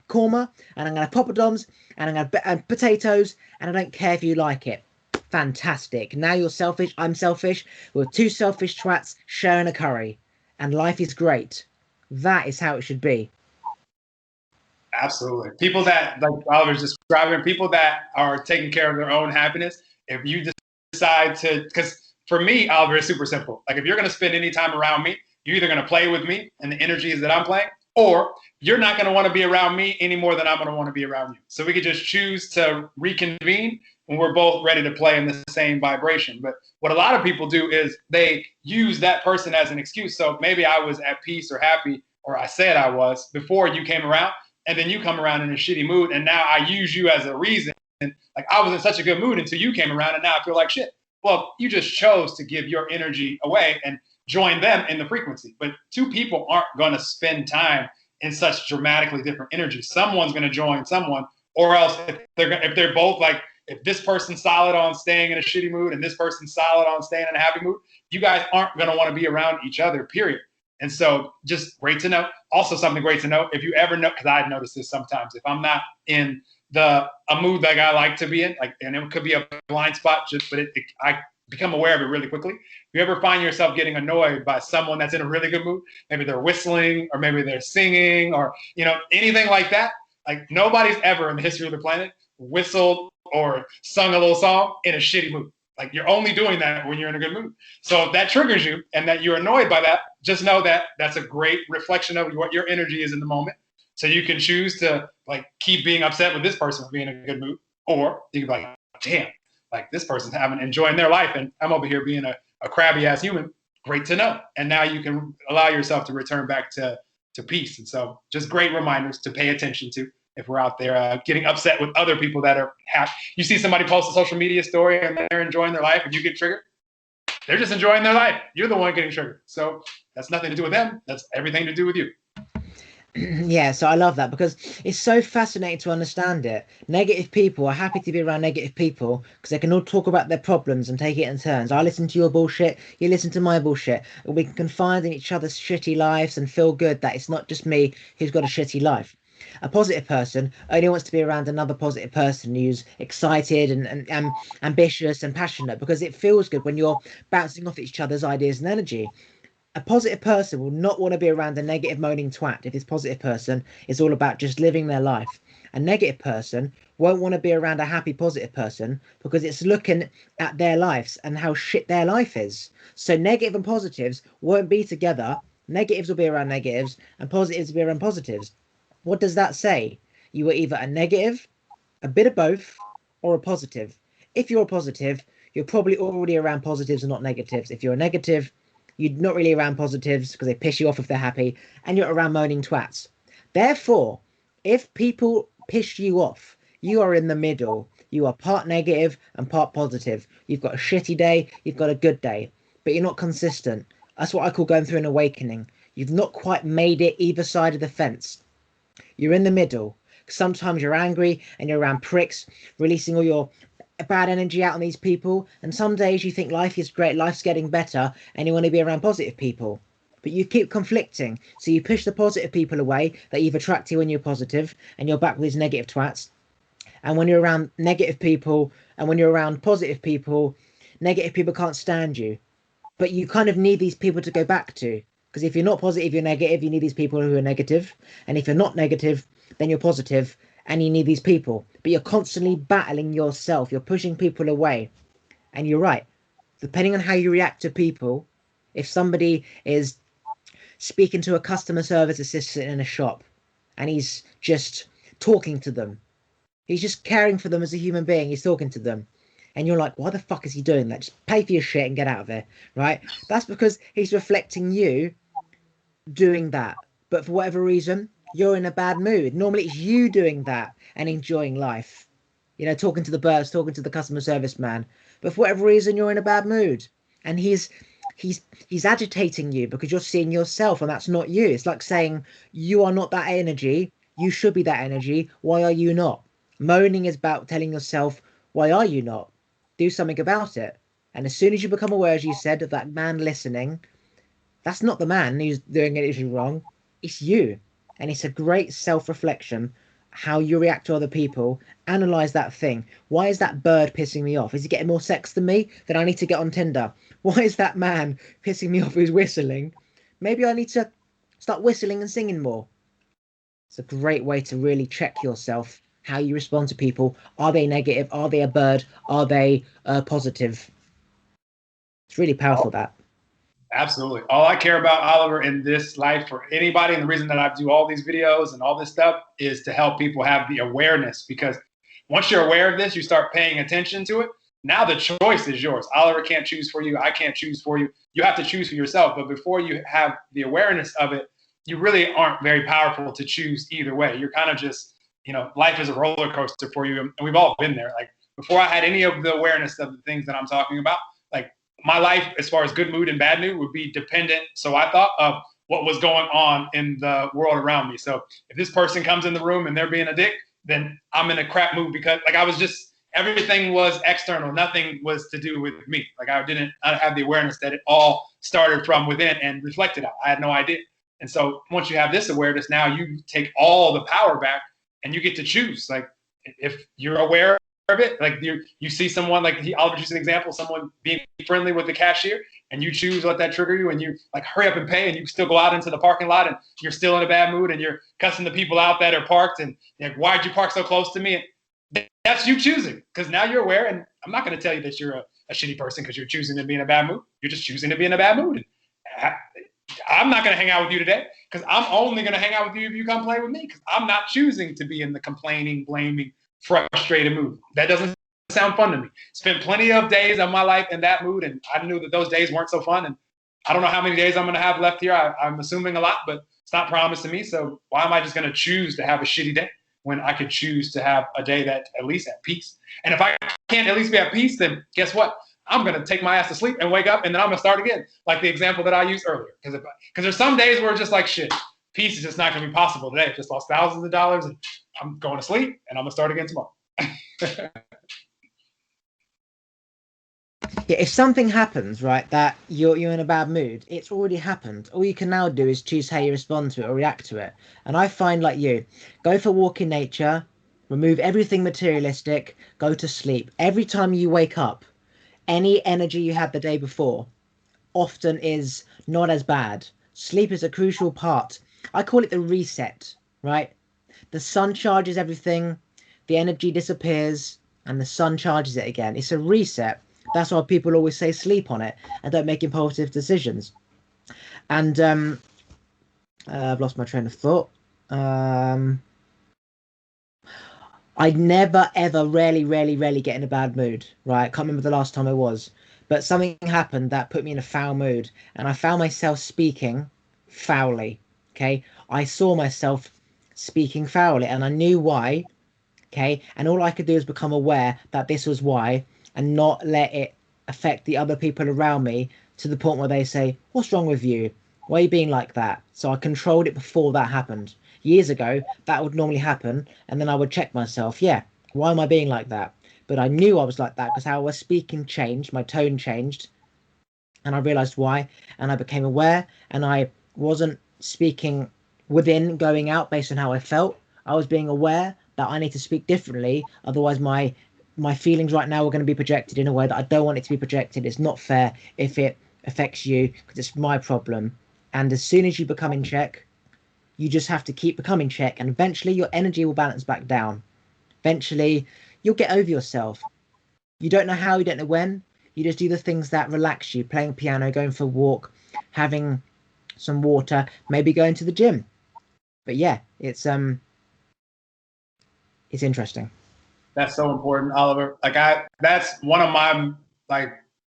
korma, and I'm going to have poppadoms, and I'm going to have potatoes, and I don't care if you like it. Fantastic. Now you're selfish, I'm selfish. We're 2 selfish twats sharing a curry, and life is great. That is how it should be. Absolutely. People that, like Oliver's describing, people that are taking care of their own happiness, if you decide to, because for me, Oliver, is super simple. Like, if you're going to spend any time around me, you're either going to play with me and the energies that I'm playing, or you're not going to want to be around me any more than I'm going to want to be around you. So we could just choose to reconvene when we're both ready to play in the same vibration. But what a lot of people do is they use that person as an excuse. So maybe I was at peace or happy, or I said I was before you came around, and then you come around in a shitty mood, and now I use you as a reason. Like, I was in such a good mood until you came around, and now I feel like shit. Well, you just chose to give your energy away and join them in the frequency. But two people aren't going to spend time in such dramatically different energy. Someone's going to join someone, or else if they're both like, if this person's solid on staying in a shitty mood and this person's solid on staying in a happy mood, you guys aren't going to want to be around each other, period. And so just great to know. Also something great to know, if you ever know, because I've noticed this sometimes, if I'm not in a mood that I like to be in, like, and it could be a blind spot, but I become aware of it really quickly. If you ever find yourself getting annoyed by someone that's in a really good mood, maybe they're whistling or maybe they're singing or, anything like that, like, nobody's ever in the history of the planet whistled or sung a little song in a shitty mood. Like, you're only doing that when you're in a good mood. So if that triggers you and that you're annoyed by that, just know that that's a great reflection of what your energy is in the moment. So you can choose to, like, keep being upset with this person for being in a good mood, or you can be like, damn, like, this person's enjoying their life and I'm over here being a crabby ass human. Great to know. And now you can allow yourself to return back to peace. And so just great reminders to pay attention to if we're out there getting upset with other people that are happy. You see somebody post a social media story and they're enjoying their life and you get triggered. They're just enjoying their life. You're the one getting triggered. So that's nothing to do with them. That's everything to do with you. Yeah, so I love that because it's so fascinating to understand it. Negative people are happy to be around negative people because they can all talk about their problems and take it in turns. I listen to your bullshit, you listen to my bullshit. We can confide in each other's shitty lives and feel good that it's not just me who's got a shitty life. A positive person only wants to be around another positive person who's excited and ambitious and passionate, because it feels good when you're bouncing off each other's ideas and energy. A positive person will not want to be around a negative moaning twat if this positive person is all about just living their life. A negative person won't want to be around a happy positive person because it's looking at their lives and how shit their life is. So negative and positives won't be together. Negatives will be around negatives and positives will be around positives. What does that say? You are either a negative, a bit of both, or a positive. If you're a positive, you're probably already around positives and not negatives. If you're a negative, you're not really around positives because they piss you off if they're happy, and you're around moaning twats. Therefore, if people piss you off, you are in the middle. You are part negative and part positive. You've got a shitty day, you've got a good day, but you're not consistent. That's what I call going through an awakening. You've not quite made it either side of the fence. You're in the middle. Sometimes you're angry and you're around pricks, releasing all your bad energy out on these people, and some days you think life is great, life's getting better, and you want to be around positive people, but you keep conflicting. So you push the positive people away that you've attracted when you're positive, and you're back with these negative twats. And when you're around negative people and when you're around positive people, negative people can't stand you, but you kind of need these people to go back to, because if you're not positive, you're negative. You need these people who are negative, and if you're not negative, then you're positive, and you need these people. But you're constantly battling yourself. You're pushing people away. And you're right. Depending on how you react to people, if somebody is speaking to a customer service assistant in a shop and he's just talking to them, he's just caring for them as a human being, he's talking to them, and you're like, why the fuck is he doing that? Just pay for your shit and get out of there, right? That's because he's reflecting you doing that. But for whatever reason, you're in a bad mood. Normally it's you doing that and enjoying life, talking to the birds, talking to the customer service man, but for whatever reason you're in a bad mood, and he's agitating you because you're seeing yourself, and that's not you. It's like saying you are not that energy, you should be that energy, why are you not? Moaning is about telling yourself, why are you not? Do something about it. And as soon as you become aware, as you said, of that man listening, that's not the man who's doing anything wrong, it's you. And it's a great self-reflection, how you react to other people. Analyze that thing. Why is that bird pissing me off? Is he getting more sex than me? Then I need to get on Tinder. Why is that man pissing me off who's whistling? Maybe I need to start whistling and singing more. It's a great way to really check yourself, how you respond to people. Are they negative? Are they a bird? Are they positive? It's really powerful, that. Absolutely. All I care about, Oliver, in this life for anybody, and the reason that I do all these videos and all this stuff is to help people have the awareness. Because once you're aware of this, you start paying attention to it. Now the choice is yours. Oliver can't choose for you. I can't choose for you. You have to choose for yourself. But before you have the awareness of it, you really aren't very powerful to choose either way. You're kind of just, life is a roller coaster for you. And we've all been there. Like, before I had any of the awareness of the things that I'm talking about, like, my life, as far as good mood and bad mood, would be dependent, so I thought, of what was going on in the world around me. So if this person comes in the room and they're being a dick, then I'm in a crap mood, because like I was just, everything was external. Nothing was to do with me. Like, I have the awareness that it all started from within and reflected out. I had no idea. And so once you have this awareness, now you take all the power back and you get to choose. Like, if you're aware of it, like you see someone, like I'll use an example, someone being friendly with the cashier, and you choose to let that trigger you, and you like hurry up and pay, and you still go out into the parking lot and you're still in a bad mood and you're cussing the people out that are parked and like, why'd you park so close to me? And that's you choosing, because now you're aware. And I'm not going to tell you that you're a shitty person because you're choosing to be in a bad mood. You're just choosing to be in a bad mood. And I'm not going to hang out with you today, because I'm only going to hang out with you if you come play with me, because I'm not choosing to be in the complaining, blaming, frustrated mood. That doesn't sound fun to me. Spent plenty of days of my life in that mood, and I knew that those days weren't so fun. And I don't know how many days I'm going to have left here. I'm assuming a lot, but it's not promised to me. So why am I just going to choose to have a shitty day when I could choose to have a day that at least at peace? And if I can't at least be at peace, then guess what? I'm going to take my ass to sleep and wake up, and then I'm going to start again, like the example that I used earlier. Because there's some days where it's just like, shit, peace is just not going to be possible today. I just lost thousands of dollars, and I'm going to sleep, and I'm going to start again tomorrow. Yeah, if something happens, right, that you're in a bad mood, it's already happened. All you can now do is choose how you respond to it or react to it. And I find, like you, go for a walk in nature, remove everything materialistic, go to sleep. Every time you wake up, any energy you had the day before often is not as bad. Sleep is a crucial part. I call it the reset, right? The sun charges everything, the energy disappears, and the sun charges it again. It's a reset. That's why people always say sleep on it and don't make impulsive decisions. And I've lost my train of thought. I never, ever, rarely get in a bad mood, right? I can't remember the last time I was. But something happened that put me in a foul mood, and I found myself speaking foully, okay? I saw myself speaking foully, and I knew why, okay? And all I could do is become aware that this was why, and not let it affect the other people around me to the point where they say, what's wrong with you? Why are you being like that? So I controlled it before that happened. Years ago, that would normally happen, and then I would check myself, yeah, why am I being like that? But I knew I was like that because how I was speaking changed, my tone changed, and I realized why, and I became aware, and I wasn't speaking within, going out based on how I felt. I was being aware that I need to speak differently, otherwise my feelings right now are going to be projected in a way that I don't want it to be projected. It's not fair if it affects you, because it's my problem. And as soon as you become in check, you just have to keep becoming check, and eventually your energy will balance back down. Eventually you'll get over yourself. You don't know how, you don't know when. You just do the things that relax you, playing piano, going for a walk, having some water, maybe going to the gym. But yeah, it's interesting. That's so important, Oliver. That's one of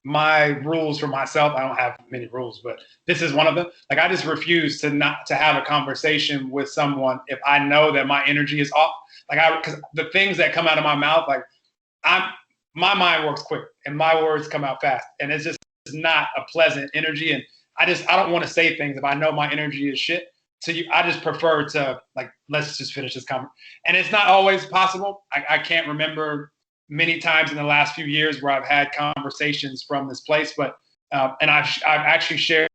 my rules for myself. I don't have many rules, but this is one of them. Like, I just refuse to not to have a conversation with someone if I know that my energy is off. Because the things that come out of my mouth, my mind works quick and my words come out fast, and it's just not a pleasant energy. And I don't want to say things if I know my energy is shit. So I just prefer to let's just finish this conversation. And it's not always possible. I can't remember many times in the last few years where I've had conversations from this place, but and I've actually shared.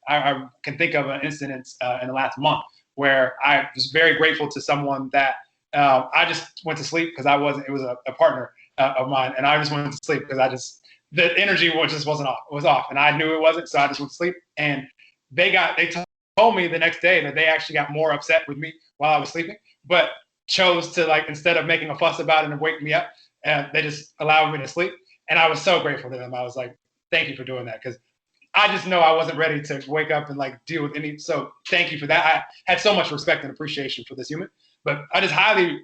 I can think of an incident in the last month where I was very grateful to someone that I just went to sleep because I wasn't. It was a partner of mine, and I just went to sleep because the energy just wasn't off. It was off, and I knew it wasn't, so I just went to sleep. And they told me the next day that they actually got more upset with me while I was sleeping, but chose to, like, instead of making a fuss about it and wake me up, and they just allowed me to sleep. And I was so grateful to them. I was like, thank you for doing that, because I just know I wasn't ready to wake up and like deal with any. So thank you for that. I had so much respect and appreciation for this human. But I just highly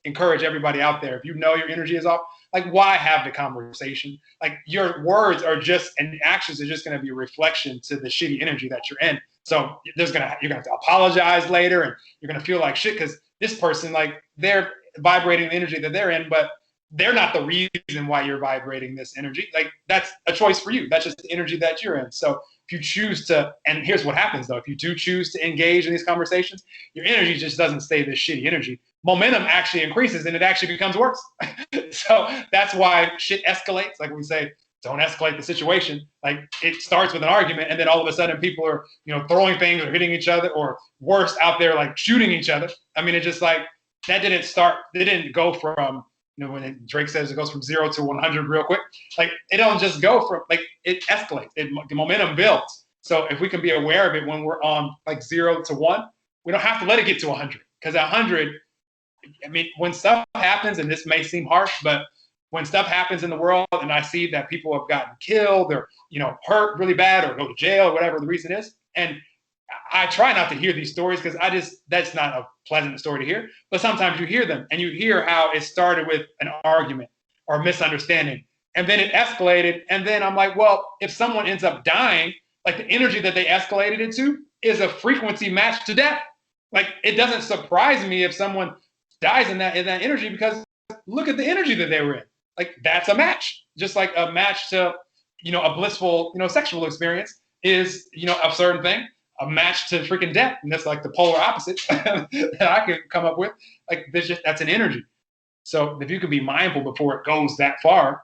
encourage everybody out there, if you know your energy is off, like, why have the conversation? Like, your words are just, and actions are just going to be a reflection to the shitty energy that you're in. So you're gonna have to apologize later, and you're gonna feel like shit because this person, like, they're vibrating the energy that they're in, but they're not the reason why you're vibrating this energy. Like, that's a choice for you. That's just the energy that you're in. So if you choose to, and here's what happens though, if you do choose to engage in these conversations, your energy just doesn't stay this shitty energy. Momentum actually increases and it actually becomes worse. So that's why shit escalates. Like we say, don't escalate the situation. Like, it starts with an argument, and then all of a sudden people are, throwing things or hitting each other, or worse, out there like shooting each other. I mean, it just, like, that didn't start. It didn't go from, when Drake says it goes from 0 to 100 real quick. Like, it don't just go from, like, it escalates. The momentum builds. So if we can be aware of it when we're on like 0 to 1, we don't have to let it get to 100, because at 100, I mean, when stuff happens, and this may seem harsh, but when stuff happens in the world and I see that people have gotten killed or, hurt really bad or go to jail or whatever the reason is, and I try not to hear these stories because that's not a pleasant story to hear, but sometimes you hear them and you hear how it started with an argument or misunderstanding, and then it escalated. And then I'm like, well, if someone ends up dying, like, the energy that they escalated into is a frequency match to death. Like, it doesn't surprise me if someone dies in that energy, because look at the energy that they were in. Like, that's a match. Just like a match to, a blissful, sexual experience is, a certain thing. A match to freaking death, and that's like the polar opposite that I could come up with. Like, that's an energy. So if you can be mindful before it goes that far,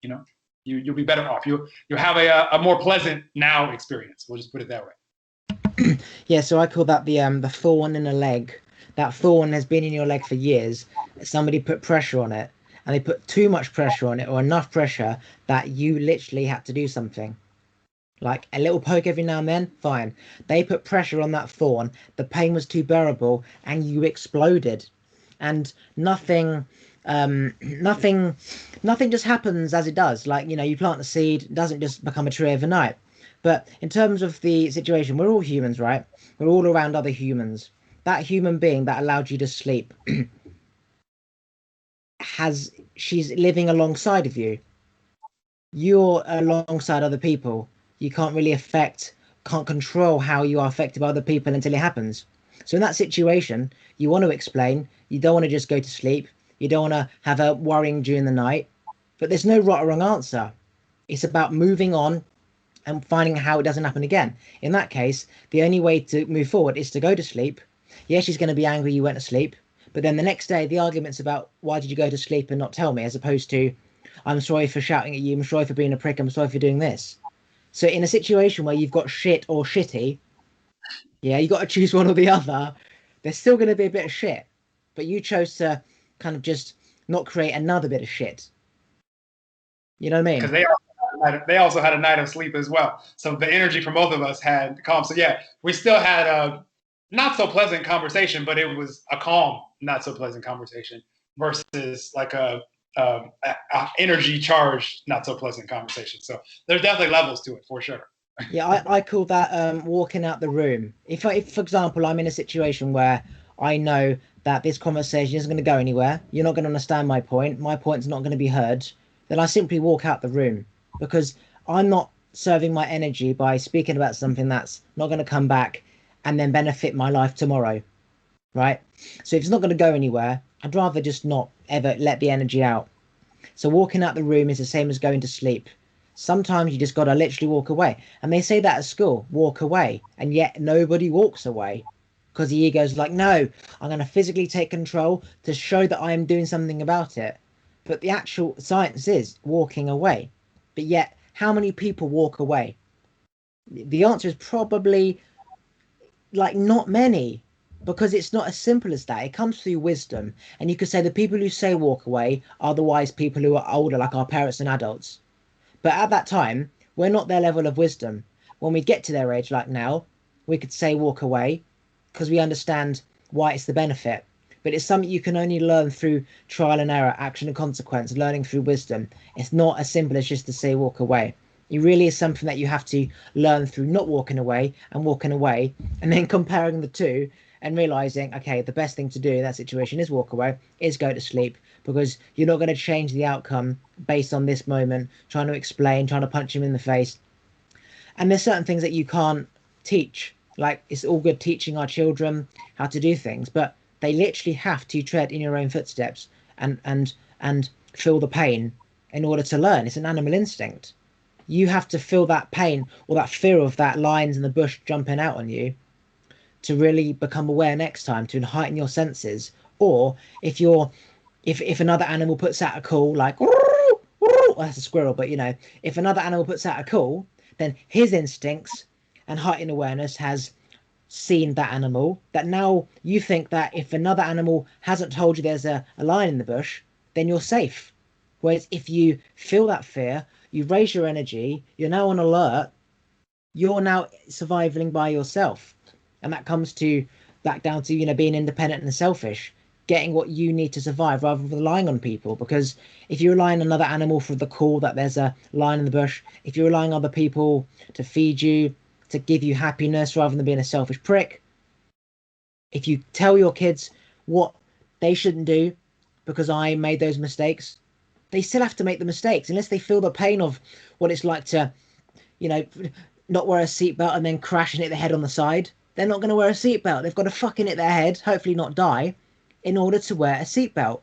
you'll be better off. You'll have a more pleasant now experience. We'll just put it that way. Yeah, so I call that the thorn in a leg. That thorn has been in your leg for years. Somebody put pressure on it, and they put too much pressure on it, or enough pressure that you literally had to do something. Like, a little poke every now and then, fine. They put pressure on that thorn, the pain was too bearable, and you exploded. And nothing just happens as it does. Like, you plant a seed, it doesn't just become a tree overnight. But in terms of the situation, we're all humans, right? We're all around other humans. That human being that allowed you to sleep, she's living alongside of you. You're alongside other people. You can't really can't control how you are affected by other people until it happens. So in that situation, you want to explain. You don't want to just go to sleep. You don't want to have a worrying during the night. But there's no right or wrong answer. It's about moving on and finding how it doesn't happen again. In that case, the only way to move forward is to go to sleep. Yeah, she's going to be angry you went to sleep. But then the next day, the argument's about, why did you go to sleep and not tell me? As opposed to, I'm sorry for shouting at you. I'm sorry for being a prick. I'm sorry for doing this. So in a situation where you've got shit or shitty, yeah, you got to choose one or the other. There's still going to be a bit of shit, but you chose to kind of just not create another bit of shit. You know what I mean? Because they also had a night of sleep as well. So the energy from both of us had calm. So yeah, we still had a not so pleasant conversation, but it was a calm, not so pleasant conversation versus like a energy charged, not so pleasant conversation. So there's definitely levels to it for sure. Yeah, I call that walking out the room. If for example, I'm in a situation where I know that this conversation isn't going to go anywhere, you're not going to understand my point's not going to be heard, then I simply walk out the room, because I'm not serving my energy by speaking about something that's not going to come back and then benefit my life tomorrow, right? So if it's not going to go anywhere, I'd rather just not ever let the energy out. So walking out the room is the same as going to sleep. Sometimes you just got to literally walk away. And they say that at school, walk away. And yet nobody walks away, because the ego's like, no, I'm going to physically take control to show that I am doing something about it. But the actual science is walking away. But yet, how many people walk away? The answer is probably like not many, because it's not as simple as that. It comes through wisdom. And you could say the people who say walk away are the wise people who are older, like our parents and adults. But at that time, we're not their level of wisdom. when we get to their age, like now, we could say walk away because we understand why it's the benefit. But it's something you can only learn through trial and error, action and consequence, learning through wisdom. It's not as simple as just to say walk away. It really is something that you have to learn through not walking away, and then comparing the two and realizing, okay, the best thing to do in that situation is walk away, is go to sleep, because you're not going to change the outcome based on this moment, trying to explain, trying to punch him in the face. And there's certain things that you can't teach. Like, it's all good teaching our children how to do things, but they literally have to tread in your own footsteps and feel the pain in order to learn. It's an animal instinct. You have to feel that pain or that fear of that lions in the bush jumping out on you to really become aware next time, to heighten your senses. Or if another animal puts out a call, like, well, that's a squirrel, but if another animal puts out a call, then his instincts and heightened awareness has seen that animal, that now you think that if another animal hasn't told you there's a lion in the bush, then you're safe. Whereas if you feel that fear, you raise your energy, you're now on alert, you're now surviving by yourself. And that comes back down to, being independent and selfish, getting what you need to survive rather than relying on people. Because if you're relying on another animal for the call that there's a lion in the bush, if you're relying on other people to feed you, to give you happiness rather than being a selfish prick, if you tell your kids what they shouldn't do because I made those mistakes, they still have to make the mistakes unless they feel the pain of what it's like to, not wear a seatbelt and then crash and hit their head on the side. They're not going to wear a seatbelt. They've got to fucking hit their head, hopefully not die, in order to wear a seatbelt.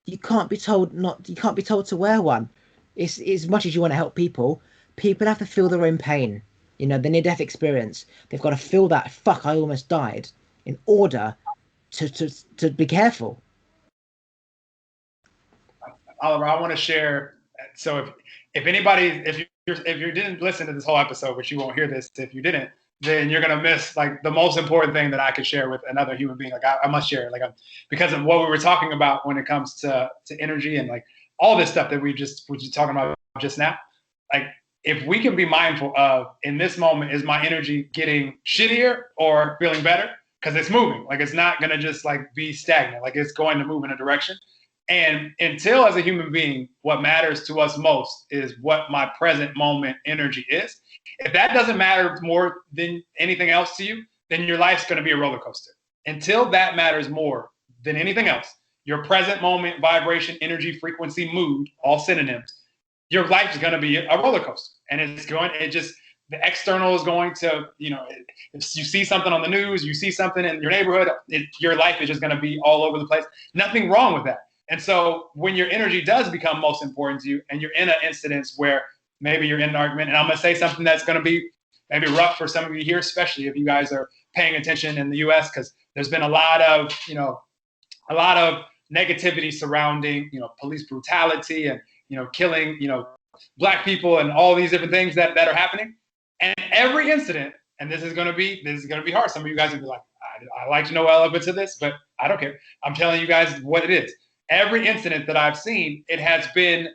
You can't be told to wear one. It's as much as you want to help people have to feel their own pain. The near-death experience. They've got to feel that, fuck, I almost died, in order to be careful. Oliver, I want to share. So if you didn't listen to this whole episode, which you won't hear this if you didn't, then you're gonna miss like the most important thing that I could share with another human being. Like I must share it, because of what we were talking about when it comes to energy and like all this stuff that we're just talking about just now. Like, if we can be mindful of, in this moment, is my energy getting shittier or feeling better? Because it's moving. Like, it's not gonna just like be stagnant. Like, it's going to move in a direction. And until, as a human being, what matters to us most is what my present moment energy is. If that doesn't matter more than anything else to you, then your life's going to be a roller coaster. Until that matters more than anything else, your present moment, vibration, energy, frequency, mood, all synonyms, your life is going to be a roller coaster. And the external is going to, if you see something on the news, you see something in your neighborhood, your life is just going to be all over the place. Nothing wrong with that. And so when your energy does become most important to you and you're in an incident where maybe you're in an argument, and I'm going to say something that's going to be maybe rough for some of you here, especially if you guys are paying attention in the US, because there's been a lot of negativity surrounding, police brutality and, killing, Black people and all these different things that are happening. And every incident, and this is going to be hard. Some of you guys will be like, I like to know elements of this, but I don't care. I'm telling you guys what it is. Every incident that I've seen, it has been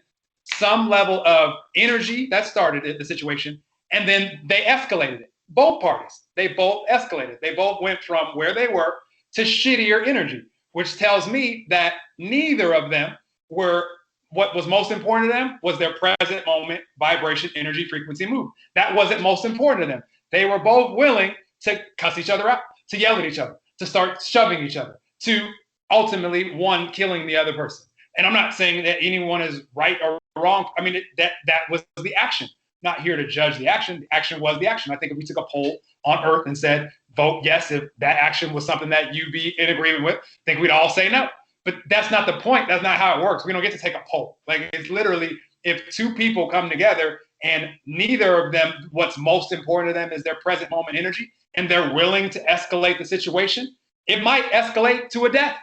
some level of energy that started the situation, and then they escalated it. Both parties, they both escalated. They both went from where they were to shittier energy, which tells me that neither of them were, what was most important to them was their present moment, vibration, energy, frequency, mood. That wasn't most important to them. They were both willing to cuss each other out, to yell at each other, to start shoving each other, to ultimately one killing the other person. And I'm not saying that anyone is right or wrong. I mean, that was the action. Not here to judge the action. The action was the action. I think if we took a poll on Earth and said, vote yes if that action was something that you'd be in agreement with, I think we'd all say no. But that's not the point. That's not how it works. We don't get to take a poll. Like, it's literally, if two people come together and neither of them, what's most important to them is their present moment energy, and they're willing to escalate the situation, it might escalate to a death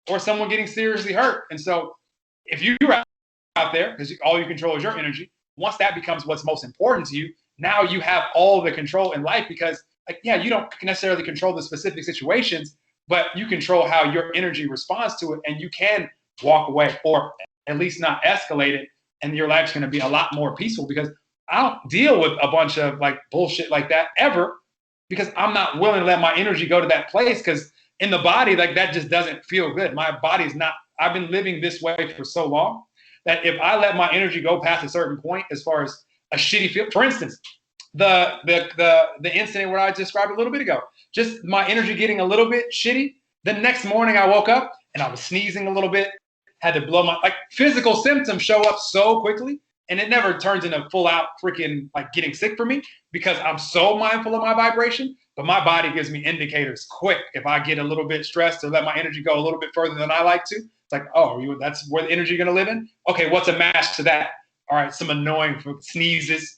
or someone getting seriously hurt. And so if you're out there, because all you control is your energy, once that becomes what's most important to you, now you have all the control in life, because you don't necessarily control the specific situations, but you control how your energy responds to it, and you can walk away or at least not escalate it, and your life's going to be a lot more peaceful, because I don't deal with a bunch of like bullshit like that ever, because I'm not willing to let my energy go to that place, because in the body, like that just doesn't feel good. My body's not, I've been living this way for so long that if I let my energy go past a certain point, as far as a shitty feel, for instance, the incident where I described a little bit ago, just my energy getting a little bit shitty. The next morning I woke up and I was sneezing a little bit, had to blow my, like, physical symptoms show up so quickly, and it never turns into full out freaking like getting sick for me, because I'm so mindful of my vibration. But my body gives me indicators quick if I get a little bit stressed or let my energy go a little bit further than I like to. It's like, oh, that's where the energy is going to live in. Okay, what's a match to that? All right, some annoying sneezes,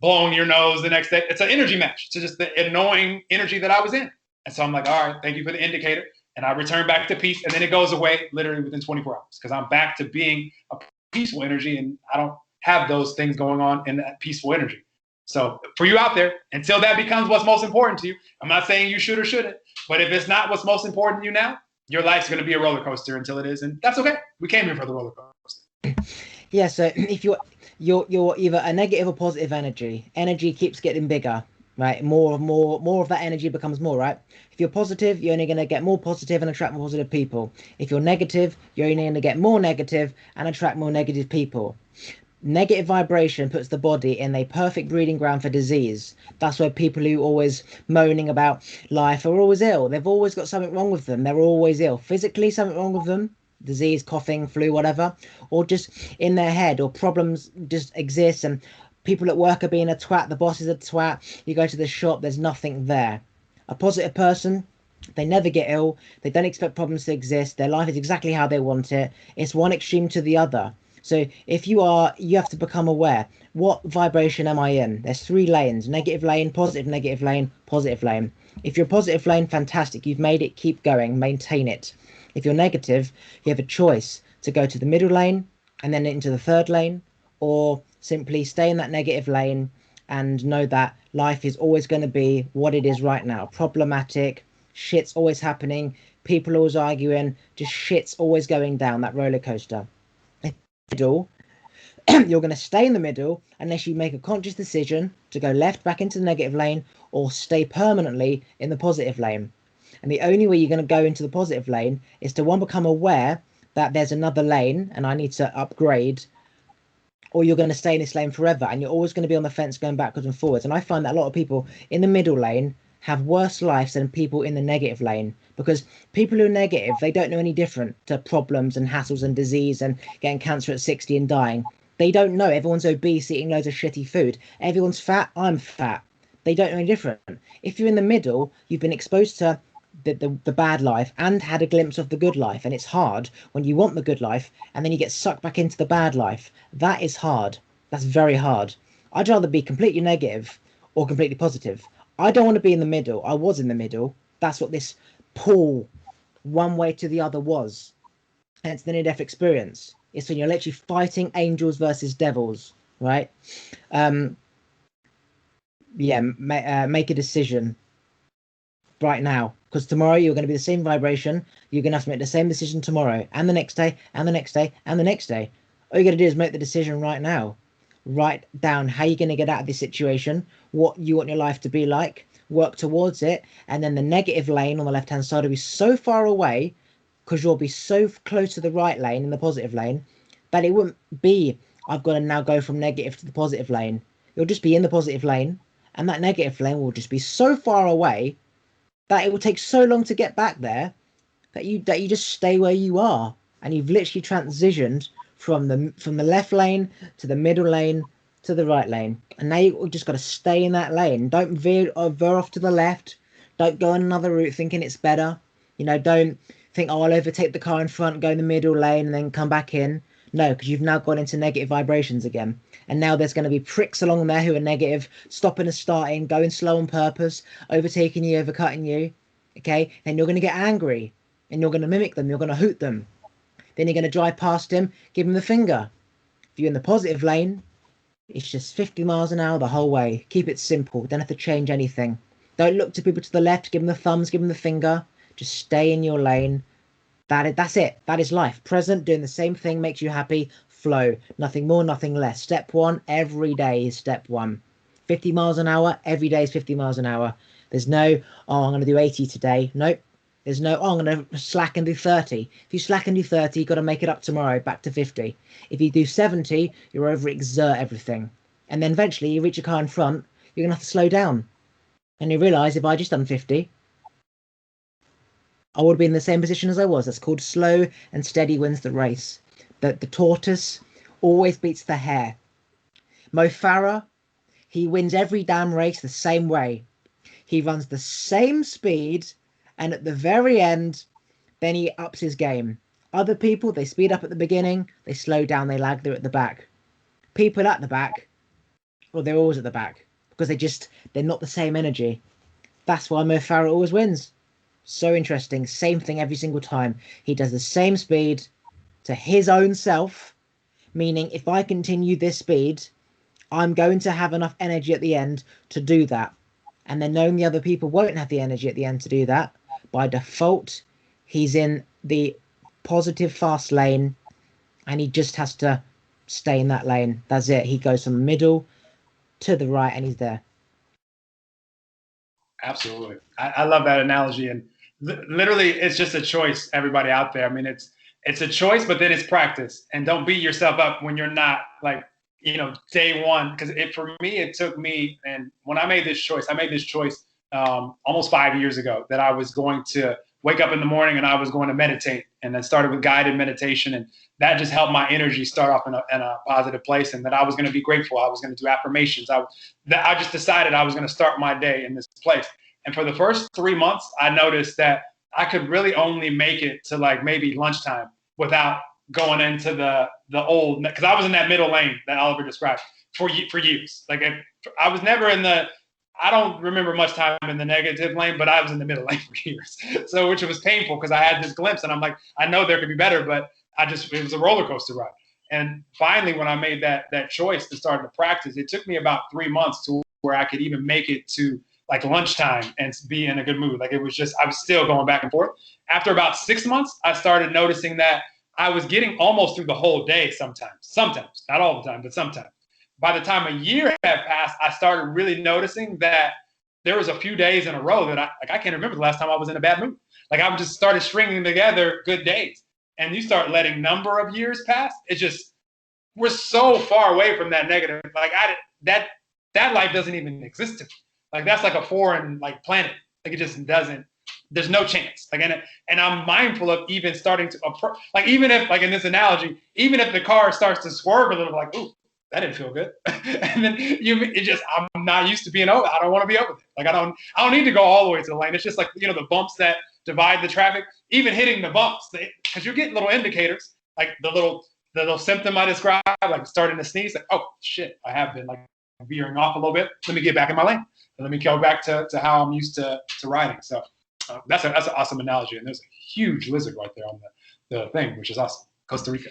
blowing your nose the next day. It's an energy match to just the annoying energy that I was in. And so I'm like, all right, thank you for the indicator. And I return back to peace. And then it goes away literally within 24 hours, because I'm back to being a peaceful energy, and I don't have those things going on in that peaceful energy. So for you out there, until that becomes what's most important to you, I'm not saying you should or shouldn't, but if it's not what's most important to you now, your life's going to be a roller coaster until it is. And that's okay. We came here for the roller coaster. Yeah, so if you're either a negative or positive energy keeps getting bigger, right? More of that energy becomes more, right? If you're positive, you're only going to get more positive and attract more positive people. If you're negative, you're only going to get more negative and attract more negative people. Negative vibration puts the body in a perfect breeding ground for disease. That's why people who are always moaning about life are always ill. They've always got something wrong with them. They're always ill. Physically, something wrong with them. Disease, coughing, flu, whatever. Or just in their head, or problems just exist, and people at work are being a twat. The boss is a twat. You go to the shop, there's nothing there. A positive person, they never get ill. They don't expect problems to exist. Their life is exactly how they want it. It's one extreme to the other. So if you have to become aware, what vibration am I in? There's 3 lanes: negative lane, positive lane, positive lane. If you're a positive lane, fantastic. You've made it. Keep going. Maintain it. If you're negative, you have a choice to go to the middle lane and then into the 3rd lane, or simply stay in that negative lane and know that life is always going to be what it is right now. Problematic. Shit's always happening. People always arguing. Just shit's always going down that roller coaster. Middle, you're going to stay in the middle unless you make a conscious decision to go left back into the negative lane, or stay permanently in the positive lane. And the only way you're going to go into the positive lane is to, one, become aware that there's another lane and I need to upgrade, or you're going to stay in this lane forever and you're always going to be on the fence going backwards and forwards. And I find that a lot of people in the middle lane have worse lives than people in the negative lane, because people who are negative, they don't know any different to problems and hassles and disease and getting cancer at 60 and dying. They don't know. Everyone's obese, eating loads of shitty food. Everyone's fat. I'm fat. They don't know any different. If you're in the middle, you've been exposed to the bad life and had a glimpse of the good life, and it's hard when you want the good life and then you get sucked back into the bad life. That is hard. That's very hard. I'd rather be completely negative or completely positive. I don't want to be in the middle. I was in the middle. That's what this pull one way to the other was. And it's the near-death experience. It's when you're literally fighting angels versus devils, right? Make a decision right now, because tomorrow you're going to be the same vibration. You're going to have to make the same decision tomorrow, and the next day, and the next day, and the next day. All you got to do is make the decision right now. Write down how you're going to get out of this situation, what you want your life to be like, work towards it, and then the negative lane on the left-hand side will be so far away, because you'll be so close to the right lane in the positive lane, that it wouldn't be, I've got to now go from negative to the positive lane. You'll just be in the positive lane, and that negative lane will just be so far away that it will take so long to get back there that you just stay where you are, and you've literally transitioned from the left lane to the middle lane to the right lane, and now you just got to stay in that lane. Don't veer off to the left. Don't go on another route thinking it's better. Don't think, oh, I'll overtake the car in front, go in the middle lane, and then come back in. No, because you've now gone into negative vibrations again, and now there's going to be pricks along there who are negative, stopping and starting, going slow on purpose, overtaking you, overcutting you. Okay, and you're going to get angry, and you're going to mimic them. You're going to hoot them. Then you're going to drive past him, give him the finger. If you're in the positive lane, it's just 50 miles an hour the whole way. Keep it simple. Don't have to change anything. Don't look to people to the left, give them the thumbs, give them the finger. Just stay in your lane. That's it. That is life. Present, doing the same thing makes you happy. flow, nothing more, nothing less. Step one, every day is step one. 50 miles an hour, every day is 50 miles an hour. There's no, oh, I'm going to do 80 today. Nope. There's no, oh, I'm going to slack and do 30. If you slack and do 30, you've got to make it up tomorrow, back to 50. If you do 70, you're overexert everything. And then eventually you reach a car in front, you're going to have to slow down. And you realise if I just done 50, I would be in the same position as I was. That's called slow and steady wins the race. The tortoise always beats the hare. Mo Farah, he wins every damn race the same way. He runs the same speed, and at the very end, then he ups his game. Other people, they speed up at the beginning, they slow down, they lag, they're at the back. People at the back, well, they're always at the back because they're not the same energy. That's why Mo Farah always wins. So interesting. Same thing every single time. He does the same speed to his own self, meaning if I continue this speed, I'm going to have enough energy at the end to do that. And then knowing the other people won't have the energy at the end to do that, by default, he's in the positive fast lane and he just has to stay in that lane. That's it. He goes from the middle to the right and he's there. Absolutely. I love that analogy. And literally, it's just a choice, everybody out there. I mean, it's a choice, but then it's practice. And don't beat yourself up when you're not like, day one. Because for me, it took me, and when I made this choice almost 5 years ago, that I was going to wake up in the morning and I was going to meditate. And then started with guided meditation. And that just helped my energy start off in a positive place. And that I was going to be grateful. I was going to do affirmations. I just decided I was going to start my day in this place. And for the first 3 months, I noticed that I could really only make it to like maybe lunchtime without going into the old, because I was in that middle lane that Oliver described for years. Like I was never I don't remember much time in the negative lane, but I was in the middle lane for years. So, which was painful because I had this glimpse and I'm like, I know there could be better, but it was a roller coaster ride. And finally, when I made that choice to start to practice, it took me about 3 months to where I could even make it to like lunchtime and be in a good mood. Like I was still going back and forth. After about 6 months, I started noticing that I was getting almost through the whole day sometimes, not all the time, but sometimes. By the time a year had passed, I started really noticing that there was a few days in a row that I can't remember the last time I was in a bad mood. Like I just started stringing together good days. And you start letting number of years pass. It's just, we're so far away from that negative. Like that life doesn't even exist to me. Like that's like a foreign like planet. Like it just doesn't. There's no chance. Like and I'm mindful of even starting to approach. Like even if like in this analogy, even if the car starts to swerve a little, like ooh, that didn't feel good. And then I'm not used to being over. I don't want to be over it. Like I don't need to go all the way to the lane. It's just like the bumps that divide the traffic. Even hitting the bumps, because you get little indicators, like the little symptom I described, like starting to sneeze. Like oh shit, I have been like veering off a little bit. Let me get back in my lane. And let me go back to how I'm used to riding. So that's an awesome analogy. And there's a huge lizard right there on the thing, which is awesome. Costa Rica.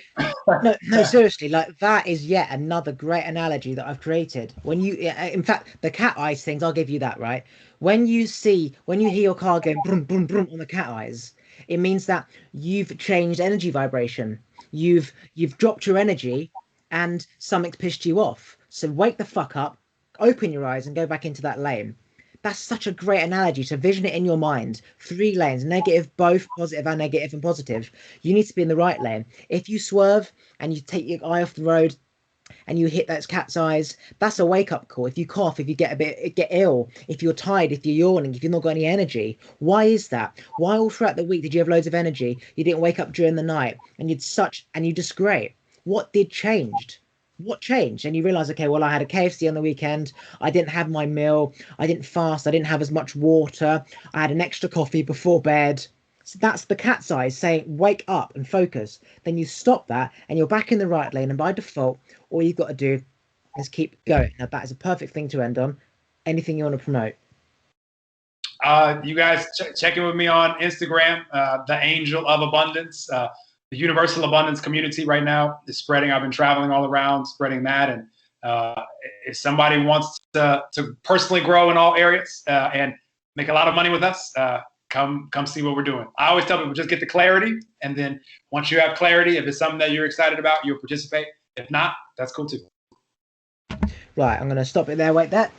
No, seriously, like that is yet another great analogy that I've created. When in fact, the cat eyes things, I'll give you that, right? When you hear your car going boom, boom, boom on the cat eyes, it means that you've changed energy vibration. You've dropped your energy and something's pissed you off. So wake the fuck up, open your eyes and go back into that lane. That's such a great analogy to vision it in your mind. 3 lanes, negative, both positive and negative and positive. You need to be in the right lane. If you swerve and you take your eye off the road and you hit those cat's eyes, that's a wake-up call. If you cough, if you get ill, if you're tired, if you're yawning, if you've not got any energy. Why is that? Why all throughout the week did you have loads of energy? You didn't wake up during the night and you just great. What did changed? What changed? And you realize, okay, well, I had a KFC on the weekend. I didn't have my meal. I didn't fast. I didn't have as much water. I had an extra coffee before bed. So that's the cat's eyes saying, wake up and focus. Then you stop that and you're back in the right lane. And by default, all you've got to do is keep going. Now, that is a perfect thing to end on. Anything you want to promote? You guys check in with me on Instagram, the Angel of Abundance. The Universal Abundance community right now is spreading. I've been traveling all around, spreading that. And if somebody wants to personally grow in all areas and make a lot of money with us, come see what we're doing. I always tell people, just get the clarity. And then once you have clarity, if it's something that you're excited about, you'll participate. If not, that's cool too. Right, I'm going to stop it there. Wait there.